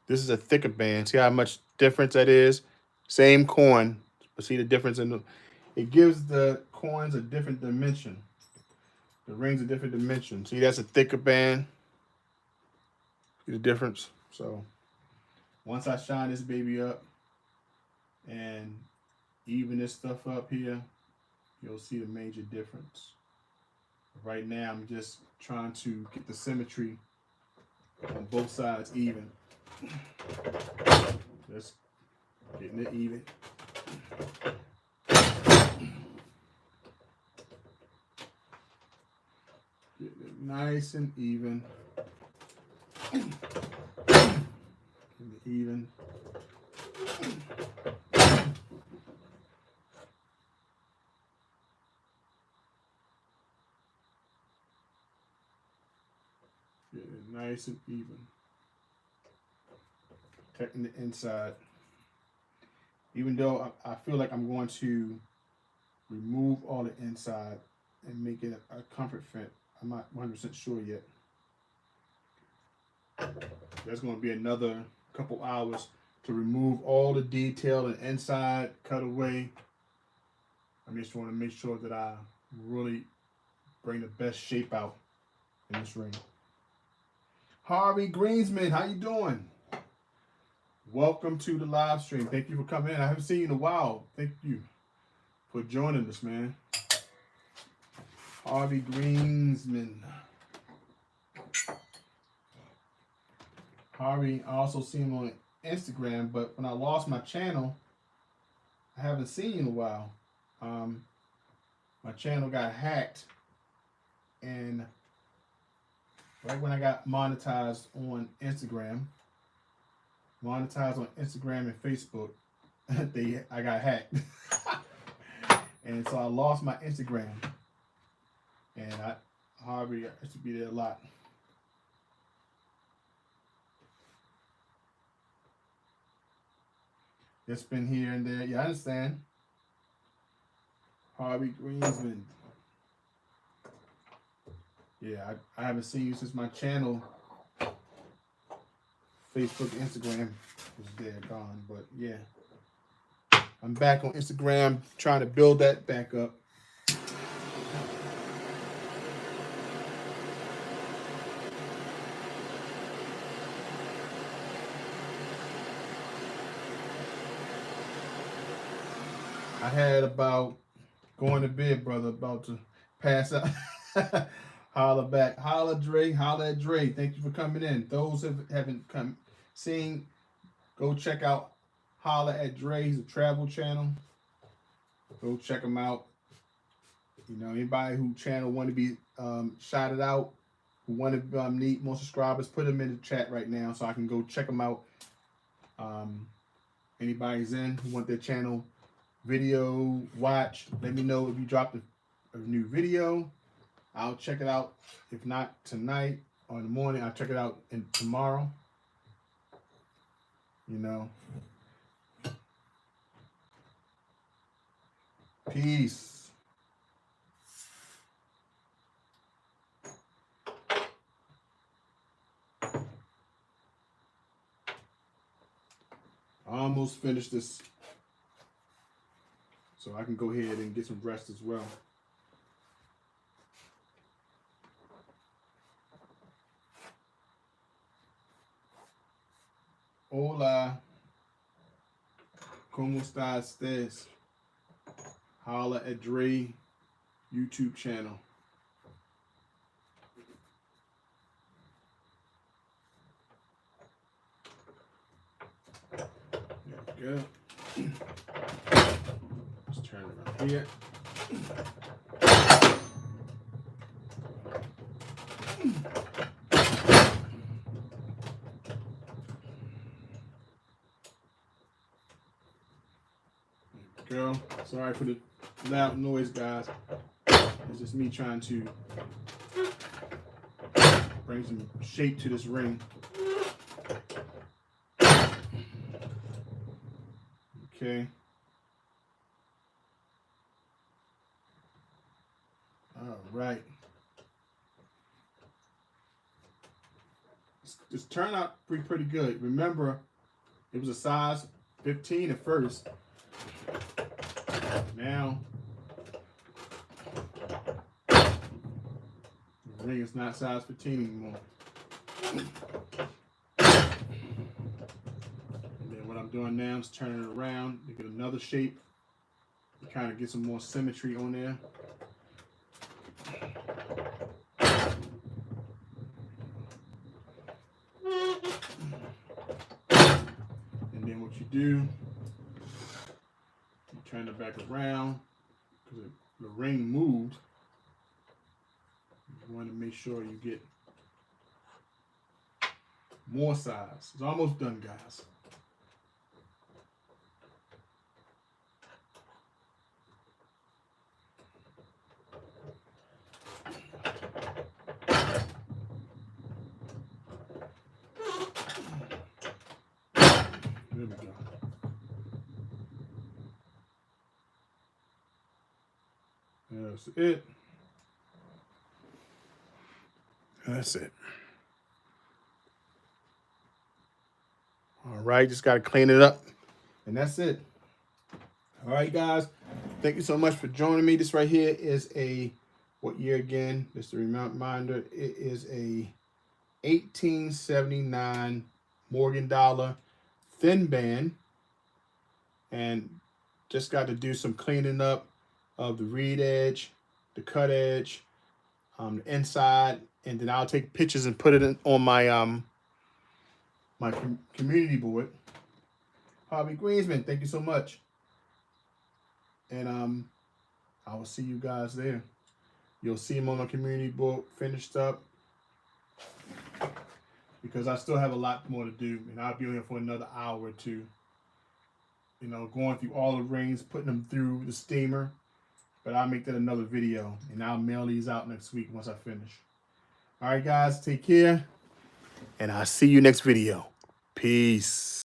this is a thicker band. See how much difference that is? Same coin, but see the difference it gives the coins a different dimension. The rings a different dimension. See, that's a thicker band. See the difference? So once I shine this baby up and even this stuff up here, you'll see the major difference. Right now, I'm just trying to get the symmetry on both sides even. Just getting it even. Getting it nice and even. Getting it even. Nice and even. Protecting the inside. Even though I feel like I'm going to remove all the inside and make it a comfort fit, I'm not 100% sure yet. That's going to be another couple hours to remove all the detail and inside, cut away. I just want to make sure that I really bring the best shape out in this ring. Harvey Greensman, how you doing? Welcome to the live stream. Thank you for coming in. I haven't seen you in a while. Thank you for joining us, man. Harvey Greensman. Harvey, I also see him on Instagram, but when I lost my channel, I haven't seen you in a while. My channel got hacked, and right when I got monetized on Instagram and Facebook, I got hacked. And so I lost my Instagram. And Harvey, I used to be there a lot. It's been here and there. Yeah, I understand. Harvey Greensman. Yeah, I haven't seen you since my channel, Facebook, Instagram was there, gone. But yeah, I'm back on Instagram, trying to build that back up. I had about going to bed, brother, about to pass out. Holla back. Holla Dre. Holla at Dre. Thank you for coming in. Those who haven't seen, go check out Holla at Dre. He's a travel channel. Go check him out. You know, anybody who channel want to be shouted out, who want to need more subscribers, put them in the chat right now so I can go check them out. Anybody's in who want their channel video watched, let me know if you dropped a new video. I'll check it out. If not tonight or in the morning, I'll check it out tomorrow. You know. Peace. I almost finished this, so I can go ahead and get some rest as well. Hola. ¿Cómo estás? Holla at Dre YouTube channel. There we go. Let's turn it around here. Go. Sorry for the loud noise, guys. It's just me trying to bring some shape to this ring. Okay. All right. This turned out pretty good. Remember, it was a size 15 at first. Now, the ring is not size 15 anymore. And then what I'm doing now is turning it around to get another shape to kind of get some more symmetry on there. And then what you do, you turn it back around because the ring moved. You want to make sure you get more size. It's almost done, guys. There we go. That's it. That's it. All right, just got to clean it up. And that's it. All right, guys. Thank you so much for joining me. This right here is a, what year again? Just a reminder, it is a 1879 Morgan dollar thin band. And just got to do some cleaning up of the reed edge, the cut edge, the inside, and then I'll take pictures and put it on my my community board. Harvey Greensman, thank you so much. And I will see you guys there. You'll see him on the community board finished up, because I still have a lot more to do, and I'll be on here for another hour or two. You know, going through all the rings, putting them through the steamer. But I'll make that another video, and I'll mail these out next week once I finish. All right, guys, take care, and I'll see you next video. Peace.